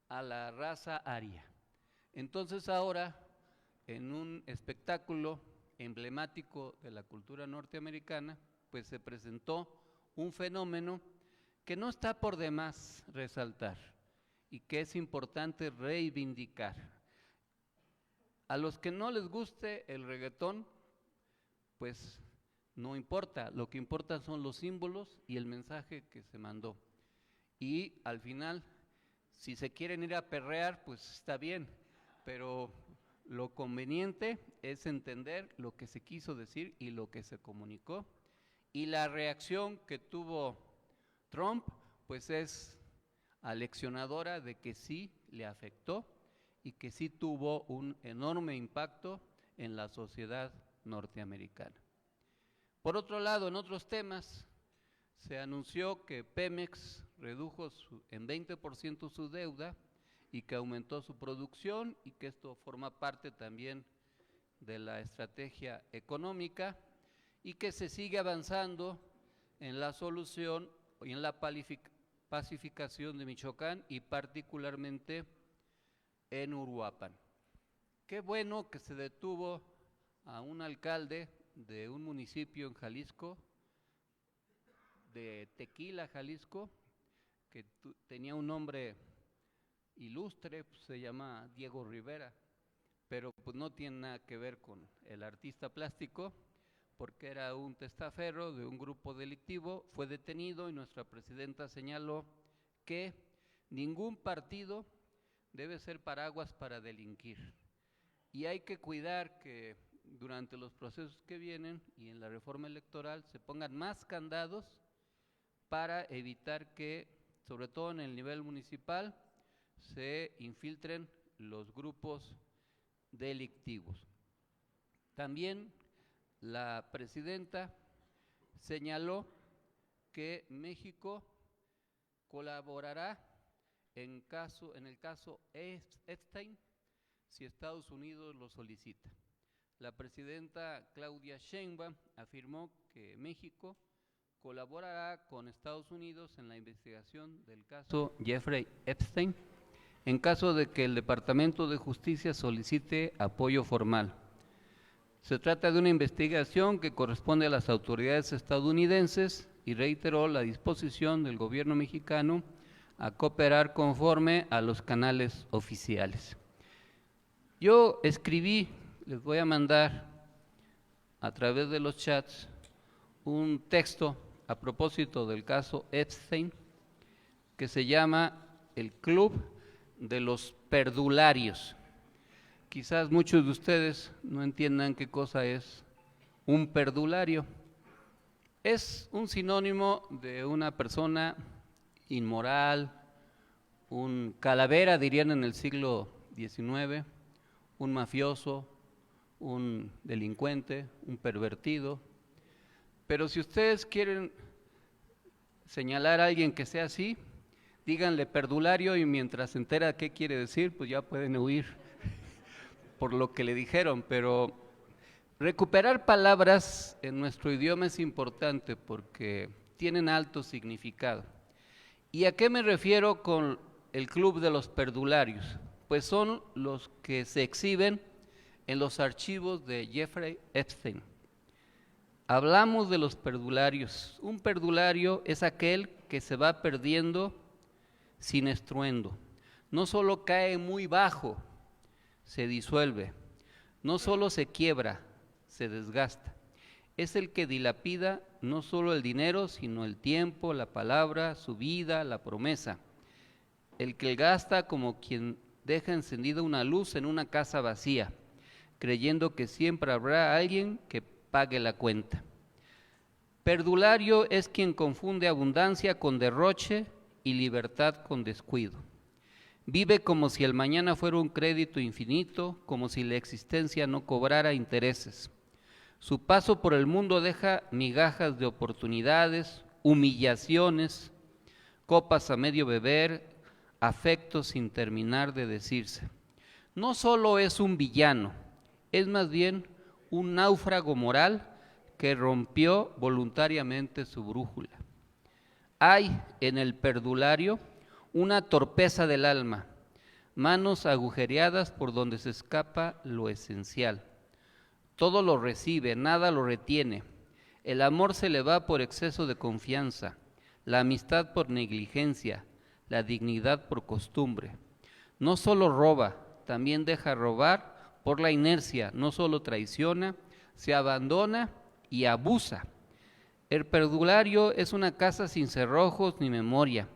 a la raza aria. Entonces ahora, en un espectáculo emblemático de la cultura norteamericana, pues se presentó un fenómeno que no está por demás resaltar y que es importante reivindicar. A los que no les guste el reggaetón, pues no importa, lo que importa son los símbolos y el mensaje que se mandó. Y al final, si se quieren ir a perrear, pues está bien, pero lo conveniente es entender lo que se quiso decir y lo que se comunicó. Y la reacción que tuvo Trump, pues es aleccionadora de que sí le afectó y que sí tuvo un enorme impacto en la sociedad norteamericana. Por otro lado, en otros temas, se anunció que Pemex redujo en 20% su deuda y que aumentó su producción, y que esto forma parte también de la estrategia económica, y que se sigue avanzando en la solución y en la pacificación de Michoacán y particularmente en Uruapan. Qué bueno que se detuvo a un alcalde de un municipio en Jalisco, de Tequila, Jalisco, que tenía un nombre ilustre, pues se llama Diego Rivera, pero pues no tiene nada que ver con el artista plástico, porque era un testaferro de un grupo delictivo, fue detenido y nuestra presidenta señaló que ningún partido debe ser paraguas para delinquir. Y hay que cuidar que durante los procesos que vienen y en la reforma electoral se pongan más candados para evitar que, sobre todo en el nivel municipal, se infiltren los grupos delictivos. También la presidenta señaló que México colaborará en el caso Epstein si Estados Unidos lo solicita. La presidenta Claudia Sheinbaum afirmó que México colaborará con Estados Unidos en la investigación del caso Jeffrey Epstein en caso de que el Departamento de Justicia solicite apoyo formal. Se trata de una investigación que corresponde a las autoridades estadounidenses y reiteró la disposición del gobierno mexicano a cooperar conforme a los canales oficiales. Yo escribí, les voy a mandar a través de los chats un texto a propósito del caso Epstein que se llama El Club de los Perdularios. Quizás muchos de ustedes no entiendan qué cosa es un perdulario. Es un sinónimo de una persona inmoral, un calavera, dirían en el siglo XIX, un mafioso, un delincuente, un pervertido. Pero si ustedes quieren señalar a alguien que sea así, díganle perdulario y mientras se entera qué quiere decir, pues ya pueden huir por lo que le dijeron. Pero recuperar palabras en nuestro idioma es importante porque tienen alto significado. ¿Y a qué me refiero con el Club de los Perdularios? Pues son los que se exhiben en los archivos de Jeffrey Epstein. Hablamos de los perdularios. Un perdulario es aquel que se va perdiendo sin estruendo. No solo cae muy bajo, se disuelve. No solo se quiebra, se desgasta. Es el que dilapida no solo el dinero, sino el tiempo, la palabra, su vida, la promesa. El que gasta como quien deja encendida una luz en una casa vacía, creyendo que siempre habrá alguien que pague la cuenta. Perdulario es quien confunde abundancia con derroche y libertad con descuido. Vive como si el mañana fuera un crédito infinito, como si la existencia no cobrara intereses. Su paso por el mundo deja migajas de oportunidades, humillaciones, copas a medio beber, afectos sin terminar de decirse. No solo es un villano, es más bien un náufrago moral que rompió voluntariamente su brújula. Hay en el perdulario una torpeza del alma, manos agujereadas por donde se escapa lo esencial. Todo lo recibe, nada lo retiene. El amor se le va por exceso de confianza, la amistad por negligencia, la dignidad por costumbre. No solo roba, también deja robar por la inercia, no solo traiciona, se abandona y abusa. El perdulario es una casa sin cerrojos ni memoria.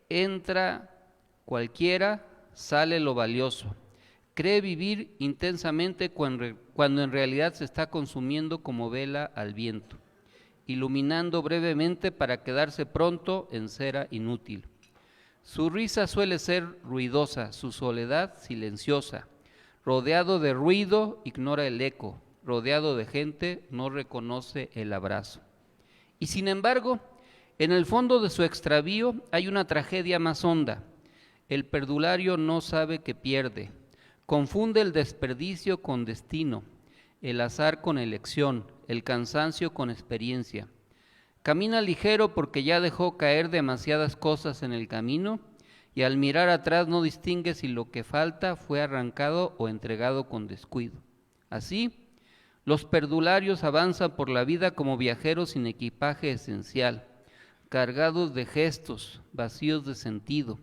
Entra cualquiera, sale lo valioso. Cree vivir intensamente cuando en realidad se está consumiendo como vela al viento, iluminando brevemente para quedarse pronto en cera inútil. Su risa suele ser ruidosa, su soledad silenciosa. Rodeado de ruido, ignora el eco. Rodeado de gente, no reconoce el abrazo. Y sin embargo, en el fondo de su extravío hay una tragedia más honda. El perdulario no sabe que pierde. Confunde el desperdicio con destino, el azar con elección, el cansancio con experiencia. Camina ligero porque ya dejó caer demasiadas cosas en el camino y al mirar atrás no distingue si lo que falta fue arrancado o entregado con descuido. Así, los perdularios avanzan por la vida como viajeros sin equipaje esencial, cargados de gestos, vacíos de sentido,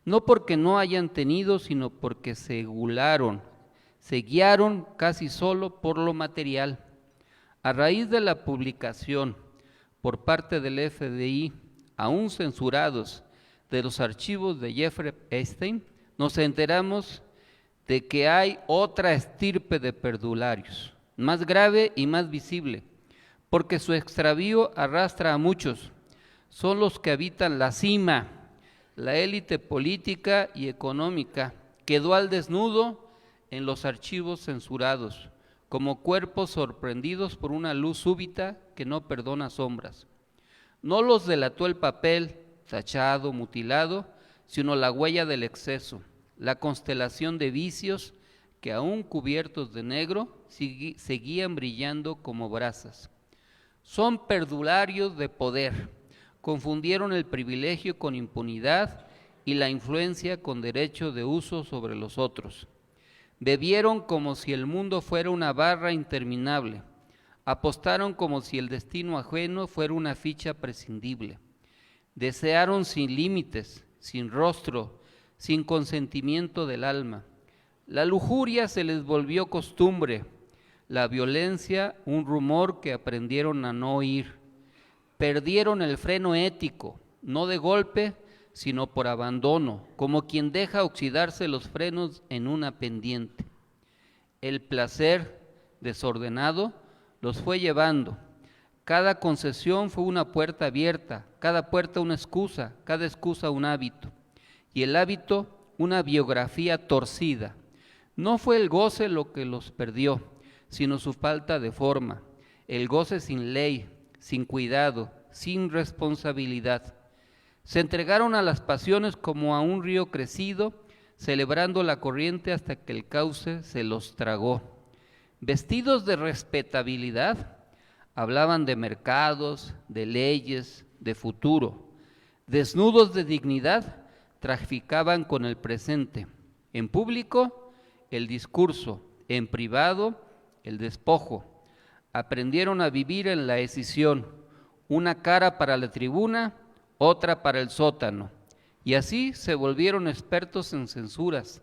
no porque no hayan tenido, sino porque se guiaron casi solo por lo material. A raíz de la publicación por parte del FBI, aún censurados, de los archivos de Jeffrey Epstein, nos enteramos de que hay otra estirpe de perdularios, más grave y más visible, porque su extravío arrastra a muchos. Son los que habitan la cima, la élite política y económica, quedó al desnudo en los archivos censurados, como cuerpos sorprendidos por una luz súbita que no perdona sombras. No los delató el papel tachado, mutilado, sino la huella del exceso, la constelación de vicios que aún cubiertos de negro seguían brillando como brasas. Son perdularios de poder, confundieron el privilegio con impunidad y la influencia con derecho de uso sobre los otros. Bebieron como si el mundo fuera una barra interminable. Apostaron como si el destino ajeno fuera una ficha prescindible. Desearon sin límites, sin rostro, sin consentimiento del alma. La lujuria se les volvió costumbre, la violencia un rumor que aprendieron a no oír. Perdieron el freno ético, no de golpe, sino por abandono, como quien deja oxidarse los frenos en una pendiente. El placer desordenado los fue llevando. Cada concesión fue una puerta abierta, cada puerta una excusa, cada excusa un hábito, y el hábito una biografía torcida. No fue el goce lo que los perdió, sino su falta de forma, el goce sin ley, sin cuidado, sin responsabilidad. Se entregaron a las pasiones como a un río crecido, celebrando la corriente hasta que el cauce se los tragó. Vestidos de respetabilidad, hablaban de mercados, de leyes, de futuro. Desnudos de dignidad, traficaban con el presente. En público, el discurso; en privado, el despojo. Aprendieron a vivir en la escisión, una cara para la tribuna, otra para el sótano. Y así se volvieron expertos en censuras.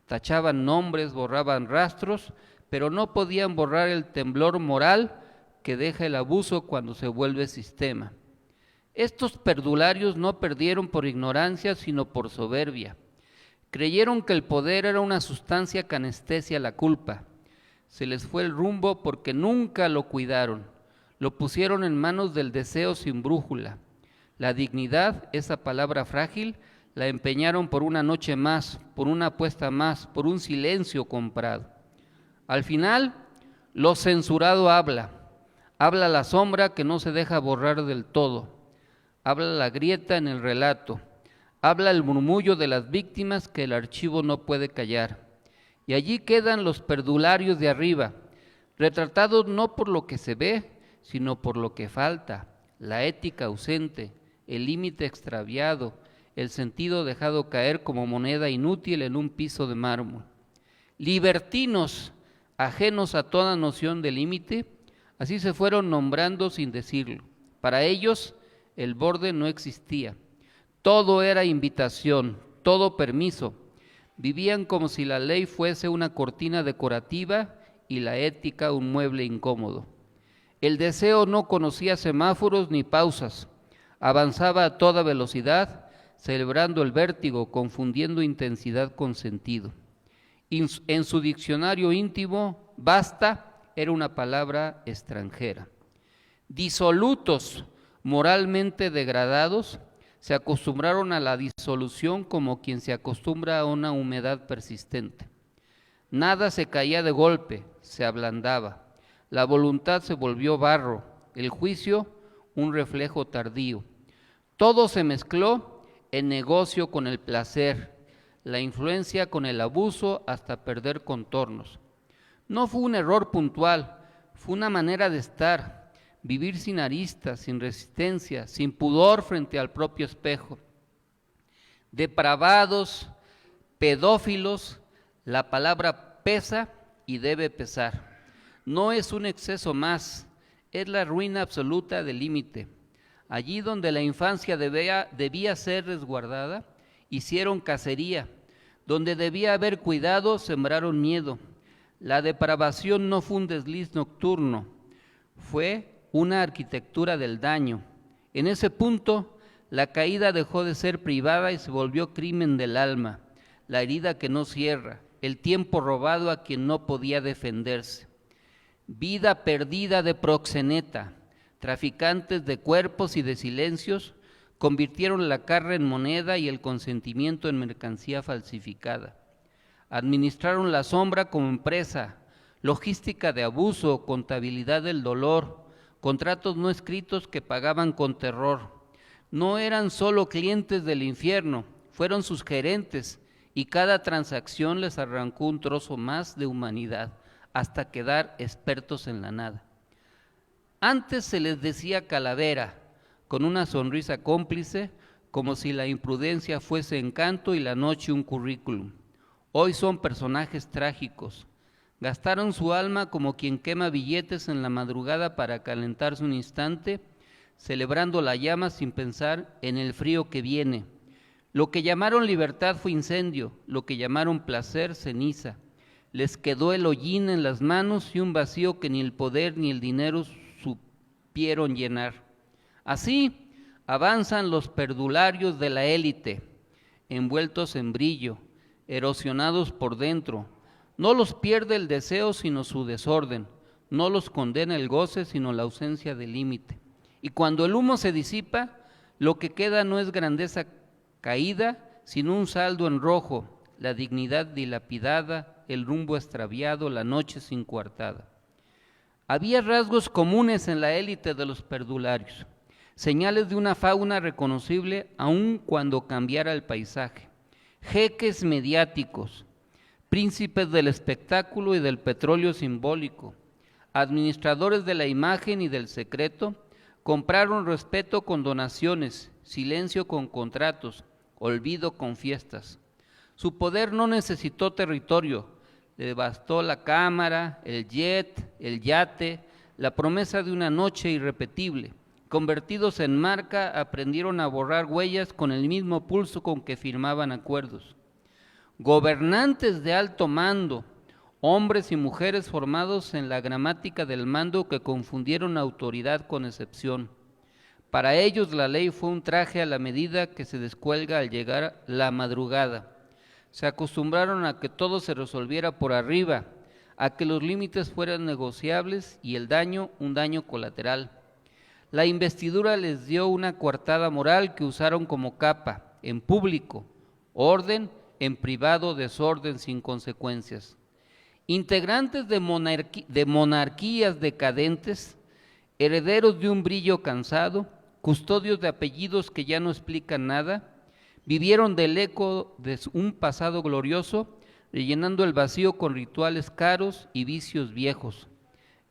Tachaban nombres, borraban rastros, pero no podían borrar el temblor moral que deja el abuso cuando se vuelve sistema. Estos perdularios no perdieron por ignorancia, sino por soberbia. Creyeron que el poder era una sustancia que anestesia la culpa. Se les fue el rumbo porque nunca lo cuidaron. Lo pusieron en manos del deseo sin brújula. La dignidad, esa palabra frágil, la empeñaron por una noche más, por una apuesta más, por un silencio comprado. Al final, lo censurado habla. Habla la sombra que no se deja borrar del todo. Habla la grieta en el relato. Habla el murmullo de las víctimas que el archivo no puede callar. Y allí quedan los perdularios de arriba, retratados no por lo que se ve, sino por lo que falta, la ética ausente, el límite extraviado, el sentido dejado caer como moneda inútil en un piso de mármol. Libertinos, ajenos a toda noción de límite, así se fueron nombrando sin decirlo. Para ellos el borde no existía. Todo era invitación, todo permiso. Vivían como si la ley fuese una cortina decorativa y la ética un mueble incómodo. El deseo no conocía semáforos ni pausas. Avanzaba a toda velocidad, celebrando el vértigo, confundiendo intensidad con sentido. En su diccionario íntimo, basta era una palabra extranjera. Disolutos, moralmente degradados, se acostumbraron a la disolución como quien se acostumbra a una humedad persistente. Nada se caía de golpe, se ablandaba. La voluntad se volvió barro, el juicio un reflejo tardío. Todo se mezcló, el negocio con el placer, la influencia con el abuso hasta perder contornos. No fue un error puntual, fue una manera de estar, vivir sin aristas, sin resistencia, sin pudor frente al propio espejo. Depravados, pedófilos, la palabra pesa y debe pesar. No es un exceso más, es la ruina absoluta del límite. Allí donde la infancia debía ser resguardada, hicieron cacería. Donde debía haber cuidado, sembraron miedo. La depravación no fue un desliz nocturno, fue una arquitectura del daño. En ese punto, la caída dejó de ser privada y se volvió crimen del alma, la herida que no cierra, el tiempo robado a quien no podía defenderse. Vida perdida de proxeneta, traficantes de cuerpos y de silencios, convirtieron la carne en moneda y el consentimiento en mercancía falsificada. Administraron la sombra como empresa, logística de abuso, contabilidad del dolor, contratos no escritos que pagaban con terror. No eran solo clientes del infierno, fueron sus gerentes y cada transacción les arrancó un trozo más de humanidad hasta quedar expertos en la nada. Antes se les decía calavera, con una sonrisa cómplice, como si la imprudencia fuese encanto y la noche un currículum. Hoy son personajes trágicos. Gastaron su alma como quien quema billetes en la madrugada para calentarse un instante, celebrando la llama sin pensar en el frío que viene. Lo que llamaron libertad fue incendio, lo que llamaron placer, ceniza. Les quedó el hollín en las manos y un vacío que ni el poder ni el dinero supieron llenar. Así avanzan los perdularios de la élite, envueltos en brillo, erosionados por dentro. No los pierde el deseo sino su desorden, no los condena el goce sino la ausencia de límite. Y cuando el humo se disipa, lo que queda no es grandeza caída, sino un saldo en rojo, la dignidad dilapidada, el rumbo extraviado, la noche sin coartada. Había rasgos comunes en la élite de los perdularios, señales de una fauna reconocible aun cuando cambiara el paisaje. Jeques mediáticos, príncipes del espectáculo y del petróleo simbólico, administradores de la imagen y del secreto, compraron respeto con donaciones, silencio con contratos, olvido con fiestas. Su poder no necesitó territorio, le bastó la cámara, el jet, el yate, la promesa de una noche irrepetible. Convertidos en marca, aprendieron a borrar huellas con el mismo pulso con que firmaban acuerdos. Gobernantes de alto mando, hombres y mujeres formados en la gramática del mando que confundieron autoridad con excepción. Para ellos la ley fue un traje a la medida que se descuelga al llegar la madrugada. Se acostumbraron a que todo se resolviera por arriba, a que los límites fueran negociables y el daño un daño colateral. La investidura les dio una coartada moral que usaron como capa, en público, orden, en privado, desorden sin consecuencias. Integrantes de monarquías decadentes, herederos de un brillo cansado, custodios de apellidos que ya no explican nada, vivieron del eco de un pasado glorioso, rellenando el vacío con rituales caros y vicios viejos.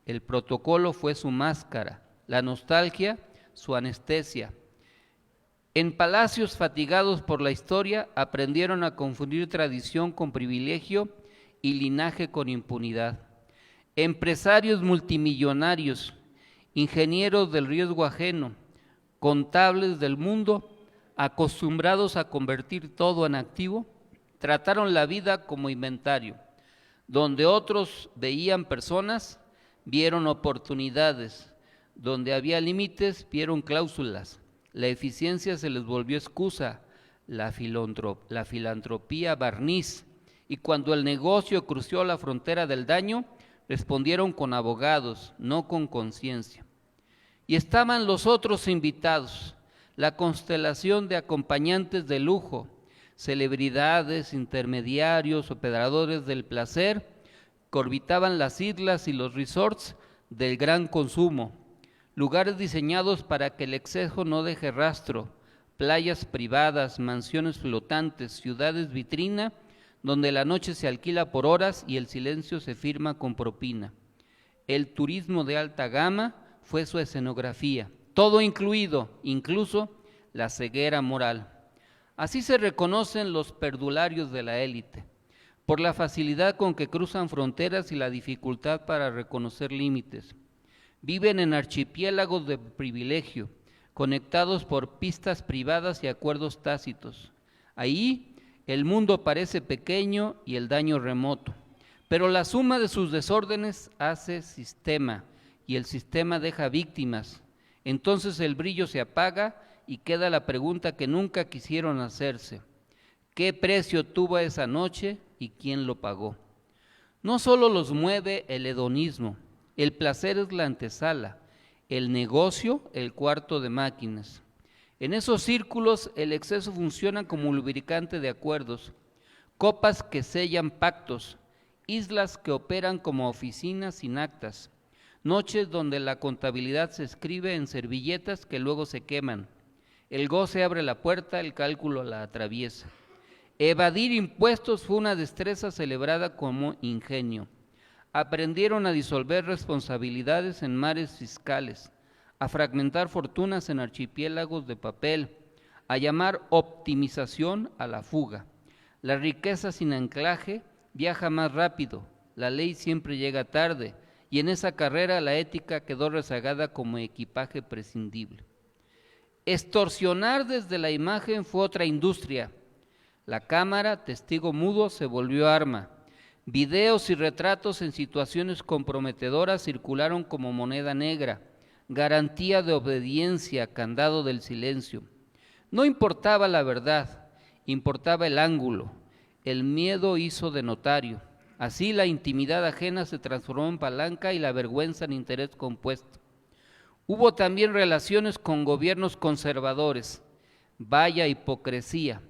El protocolo fue su máscara, la nostalgia su anestesia. En palacios fatigados por la historia, aprendieron a confundir tradición con privilegio y linaje con impunidad. Empresarios multimillonarios, ingenieros del riesgo ajeno, contables del mundo, acostumbrados a convertir todo en activo, trataron la vida como inventario. Donde otros veían personas, vieron oportunidades. Donde había límites, vieron cláusulas. La eficiencia se les volvió excusa, la filantropía barniz. Y cuando el negocio cruzó la frontera del daño, respondieron con abogados, no con conciencia. Y estaban los otros invitados, la constelación de acompañantes de lujo, celebridades, intermediarios, operadores del placer, que orbitaban las islas y los resorts del gran consumo, lugares diseñados para que el exceso no deje rastro, playas privadas, mansiones flotantes, ciudades vitrina, donde la noche se alquila por horas y el silencio se firma con propina. El turismo de alta gama fue su escenografía, todo incluido, incluso la ceguera moral. Así se reconocen los perdularios de la élite, por la facilidad con que cruzan fronteras y la dificultad para reconocer límites. Viven en archipiélagos de privilegio, conectados por pistas privadas y acuerdos tácitos. Ahí el mundo parece pequeño y el daño remoto, pero la suma de sus desórdenes hace sistema y el sistema deja víctimas. Entonces el brillo se apaga y queda la pregunta que nunca quisieron hacerse: ¿qué precio tuvo esa noche y quién lo pagó? No solo los mueve el hedonismo, el placer es la antesala, el negocio el cuarto de máquinas. En esos círculos el exceso funciona como lubricante de acuerdos, copas que sellan pactos, islas que operan como oficinas sin actas, noches donde la contabilidad se escribe en servilletas que luego se queman. El goce abre la puerta, el cálculo la atraviesa. Evadir impuestos fue una destreza celebrada como ingenio. Aprendieron a disolver responsabilidades en mares fiscales, a fragmentar fortunas en archipiélagos de papel, a llamar optimización a la fuga. La riqueza sin anclaje viaja más rápido, la ley siempre llega tarde, y en esa carrera la ética quedó rezagada como equipaje prescindible. Extorsionar desde la imagen fue otra industria. La cámara, testigo mudo, se volvió arma. Videos y retratos en situaciones comprometedoras circularon como moneda negra, garantía de obediencia, candado del silencio. No importaba la verdad, importaba el ángulo. El miedo hizo de notario. Así la intimidad ajena se transformó en palanca y la vergüenza en interés compuesto. Hubo también relaciones con gobiernos conservadores. Vaya hipocresía.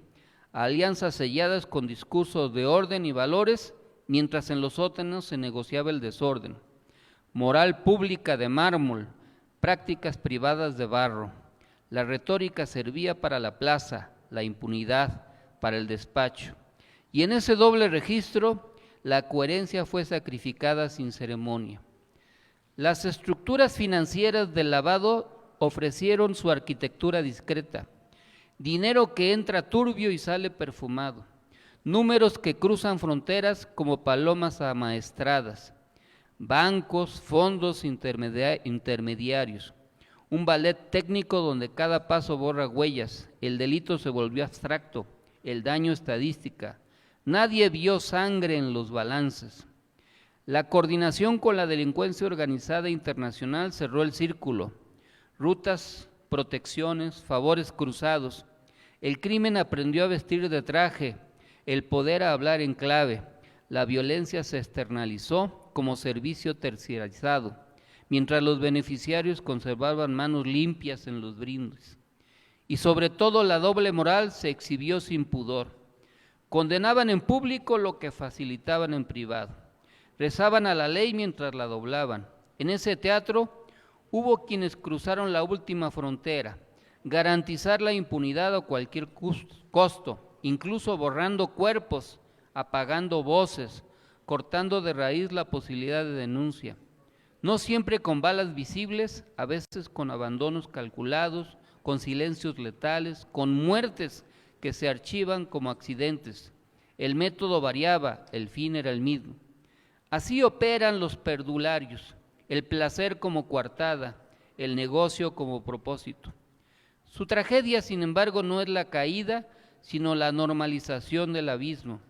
Alianzas selladas con discursos de orden y valores, mientras en los sótanos se negociaba el desorden. Moral pública de mármol, prácticas privadas de barro. La retórica servía para la plaza, la impunidad para el despacho. Y en ese doble registro, la coherencia fue sacrificada sin ceremonia. Las estructuras financieras del lavado ofrecieron su arquitectura discreta. Dinero que entra turbio y sale perfumado. Números que cruzan fronteras como palomas amaestradas. Bancos, fondos intermediarios. Un ballet técnico donde cada paso borra huellas. El delito se volvió abstracto, el daño estadística. Nadie vio sangre en los balances. La coordinación con la delincuencia organizada internacional cerró el círculo. Rutas, protecciones, favores cruzados. El crimen aprendió a vestir de traje, el poder a hablar en clave. La violencia se externalizó como servicio terciarizado, mientras los beneficiarios conservaban manos limpias en los brindes. Y sobre todo la doble moral se exhibió sin pudor. Condenaban en público lo que facilitaban en privado. Rezaban a la ley mientras la doblaban. En ese teatro hubo quienes cruzaron la última frontera, garantizar la impunidad a cualquier costo, incluso borrando cuerpos, apagando voces, cortando de raíz la posibilidad de denuncia. No siempre con balas visibles, a veces con abandonos calculados, con silencios letales, con muertes que se archivan como accidentes. El método variaba, el fin era el mismo. Así operan los perdularios, el placer como coartada, el negocio como propósito. Su tragedia, sin embargo, no es la caída, sino la normalización del abismo.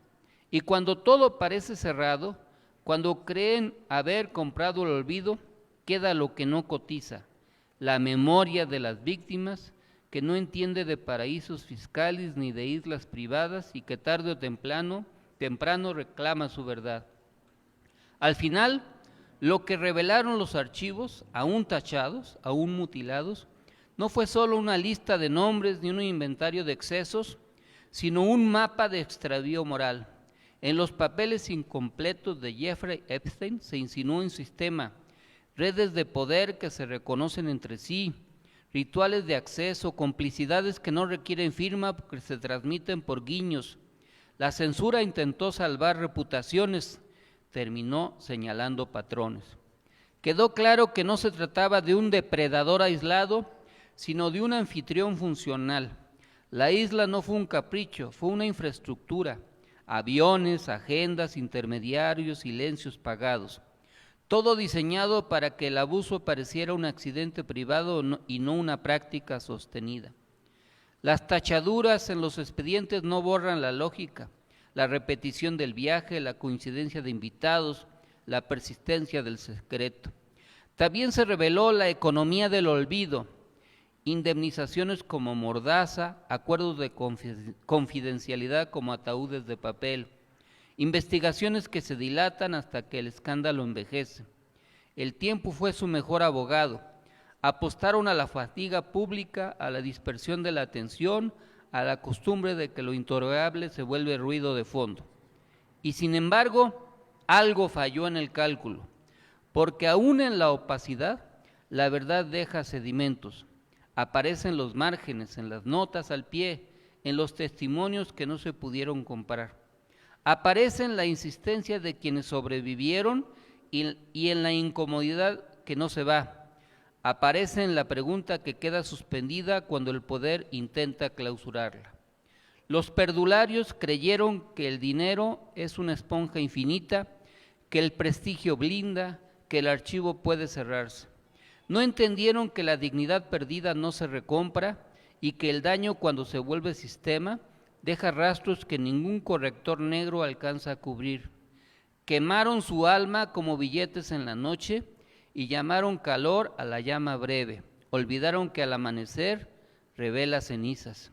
Y cuando todo parece cerrado, cuando creen haber comprado el olvido, queda lo que no cotiza, la memoria de las víctimas, que no entiende de paraísos fiscales ni de islas privadas y que tarde o temprano reclama su verdad. Al final, lo que revelaron los archivos, aún tachados, aún mutilados, no fue solo una lista de nombres ni un inventario de excesos, sino un mapa de extravío moral. En los papeles incompletos de Jeffrey Epstein se insinuó un sistema, redes de poder que se reconocen entre sí, rituales de acceso, complicidades que no requieren firma porque se transmiten por guiños. La censura intentó salvar reputaciones, terminó señalando patrones. Quedó claro que no se trataba de un depredador aislado, sino de un anfitrión funcional. La isla no fue un capricho, fue una infraestructura, aviones, agendas, intermediarios, silencios pagados. Todo diseñado para que el abuso pareciera un accidente privado y no una práctica sostenida. Las tachaduras en los expedientes no borran la lógica, la repetición del viaje, la coincidencia de invitados, la persistencia del secreto. También se reveló la economía del olvido, indemnizaciones como mordaza, acuerdos de confidencialidad como ataúdes de papel, investigaciones que se dilatan hasta que el escándalo envejece. El tiempo fue su mejor abogado. Apostaron a la fatiga pública, a la dispersión de la atención, a la costumbre de que lo intolerable se vuelve ruido de fondo. Y sin embargo, algo falló en el cálculo, porque aún en la opacidad, la verdad deja sedimentos. Aparecen los márgenes, en las notas al pie, en los testimonios que no se pudieron comparar. Aparece en la insistencia de quienes sobrevivieron y en la incomodidad que no se va. Aparece en la pregunta que queda suspendida cuando el poder intenta clausurarla. Los perdularios creyeron que el dinero es una esponja infinita, que el prestigio blinda, que el archivo puede cerrarse. No entendieron que la dignidad perdida no se recompra y que el daño, cuando se vuelve sistema, deja rastros que ningún corrector negro alcanza a cubrir. Quemaron su alma como billetes en la noche y llamaron calor a la llama breve. Olvidaron que al amanecer revela cenizas.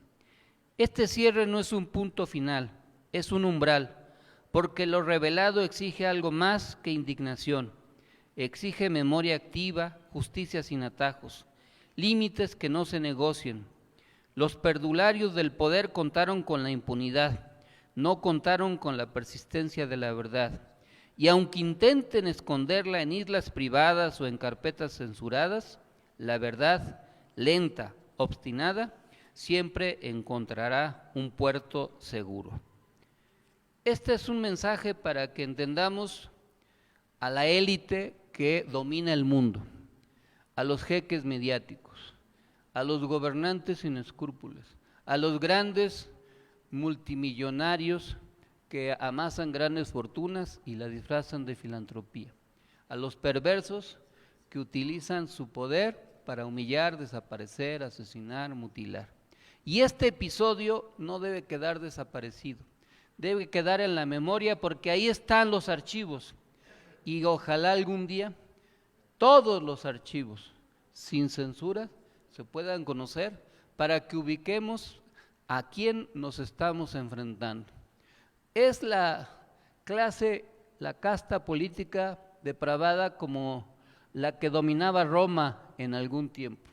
Este cierre no es un punto final, es un umbral, porque lo revelado exige algo más que indignación. Exige memoria activa, justicia sin atajos, límites que no se negocien. Los perdularios del poder contaron con la impunidad, no contaron con la persistencia de la verdad. Y aunque intenten esconderla en islas privadas o en carpetas censuradas, la verdad, lenta, obstinada, siempre encontrará un puerto seguro. Este es un mensaje para que entendamos a la élite que domina el mundo, a los jeques mediáticos, a los gobernantes sin escrúpulos, a los grandes multimillonarios que amasan grandes fortunas y la disfrazan de filantropía, a los perversos que utilizan su poder para humillar, desaparecer, asesinar, mutilar. Y este episodio no debe quedar desaparecido, debe quedar en la memoria porque ahí están los archivos y ojalá algún día todos los archivos sin censura se puedan conocer para que ubiquemos a quién nos estamos enfrentando. Es la clase, la casta política depravada como la que dominaba Roma en algún tiempo.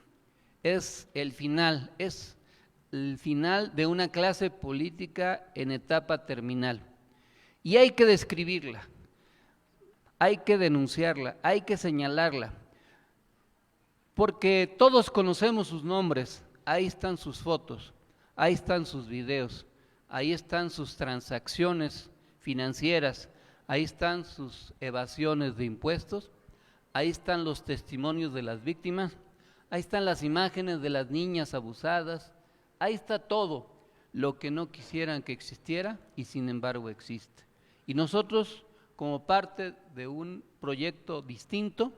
Es el final de una clase política en etapa terminal. Y hay que describirla, hay que denunciarla, hay que señalarla, porque todos conocemos sus nombres, ahí están sus fotos, ahí están sus videos, ahí están sus transacciones financieras, ahí están sus evasiones de impuestos, ahí están los testimonios de las víctimas, ahí están las imágenes de las niñas abusadas, ahí está todo lo que no quisieran que existiera y sin embargo existe. Y nosotros, como parte de un proyecto distinto,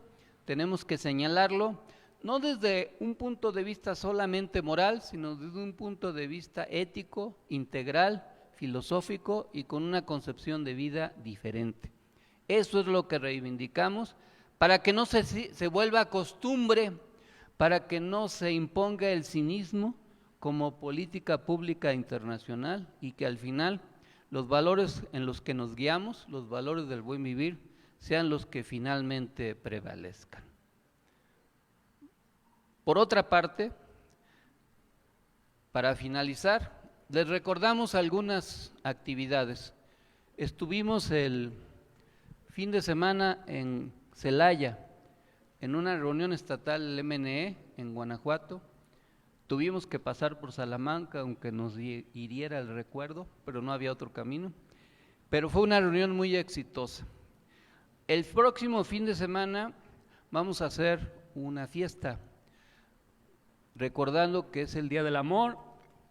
tenemos que señalarlo, no desde un punto de vista solamente moral, sino desde un punto de vista ético, integral, filosófico y con una concepción de vida diferente. Eso es lo que reivindicamos, para que no se vuelva costumbre, para que no se imponga el cinismo como política pública internacional y que al final los valores en los que nos guiamos, los valores del buen vivir, sean los que finalmente prevalezcan. Por otra parte, para finalizar, les recordamos algunas actividades. Estuvimos el fin de semana en Celaya, en una reunión estatal del MNE en Guanajuato. Tuvimos que pasar por Salamanca, aunque nos hiriera el recuerdo, pero no había otro camino. Pero fue una reunión muy exitosa. El próximo fin de semana vamos a hacer una fiesta, recordando que es el Día del Amor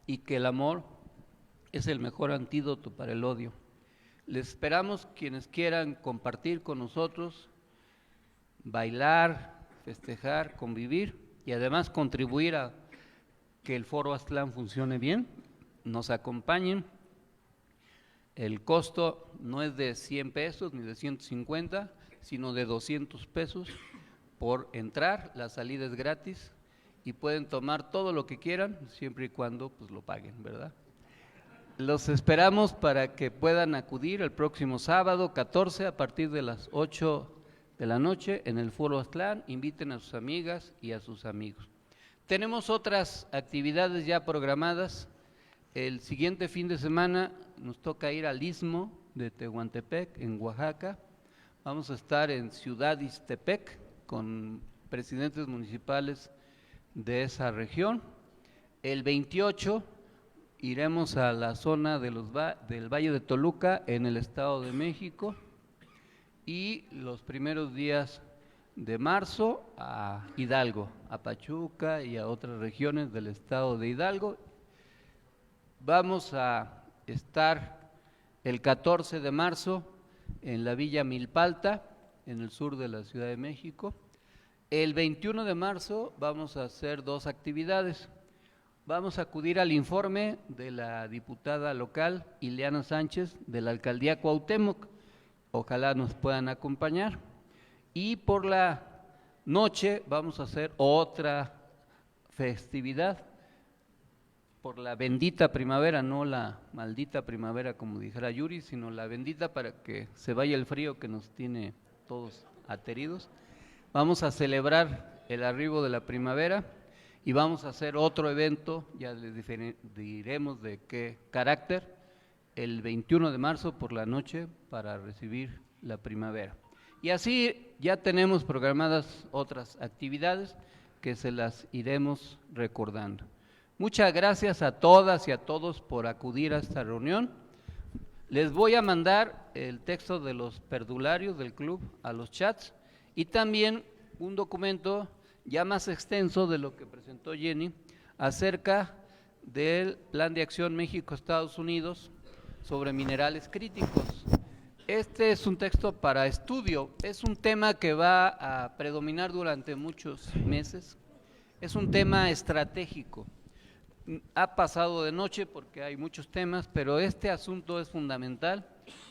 y que el amor es el mejor antídoto para el odio. Les esperamos quienes quieran compartir con nosotros, bailar, festejar, convivir y además contribuir a que el Foro Aztlán funcione bien, nos acompañen. El costo no es de 100 pesos ni de 150, sino de 200 pesos por entrar, la salida es gratis y pueden tomar todo lo que quieran, siempre y cuando pues lo paguen, ¿verdad? Los esperamos para que puedan acudir el próximo sábado 14 a partir de las 8 de la noche en el Foro Aztlán, inviten a sus amigas y a sus amigos. Tenemos otras actividades ya programadas. El siguiente fin de semana nos toca ir al Istmo de Tehuantepec, en Oaxaca. Vamos a estar en Ciudad Ixtepec con presidentes municipales de esa región. El 28 iremos a la zona de del Valle de Toluca en el Estado de México y los primeros días de marzo a Hidalgo, a Pachuca y a otras regiones del estado de Hidalgo. Vamos a estar el 14 de marzo en la Villa Milpalta, en el sur de la Ciudad de México. El 21 de marzo vamos a hacer 2 actividades. Vamos a acudir al informe de la diputada local Ileana Sánchez de la Alcaldía Cuauhtémoc. Ojalá nos puedan acompañar. Y por la noche vamos a hacer otra festividad por la bendita primavera, no la maldita primavera como dijera Yuri, sino la bendita para que se vaya el frío que nos tiene todos ateridos. Vamos a celebrar el arribo de la primavera y vamos a hacer otro evento, ya les diremos de qué carácter, el 21 de marzo por la noche para recibir la primavera. Y así ya tenemos programadas otras actividades que se las iremos recordando. Muchas gracias a todas y a todos por acudir a esta reunión. Les voy a mandar el texto de los perdularios del club a los chats y también un documento ya más extenso de lo que presentó Jenny acerca del Plan de Acción México-Estados Unidos sobre minerales críticos. Este es un texto para estudio, es un tema que va a predominar durante muchos meses, es un tema estratégico. Ha pasado de noche porque hay muchos temas, pero este asunto es fundamental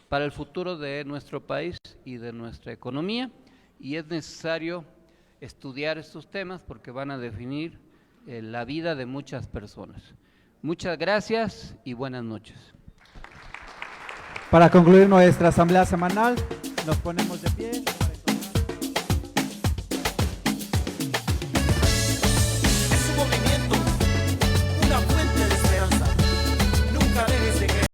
para el futuro de nuestro país y de nuestra economía y es necesario estudiar estos temas porque van a definir la vida de muchas personas. Muchas gracias y buenas noches. Para concluir nuestra asamblea semanal, nos ponemos de pie.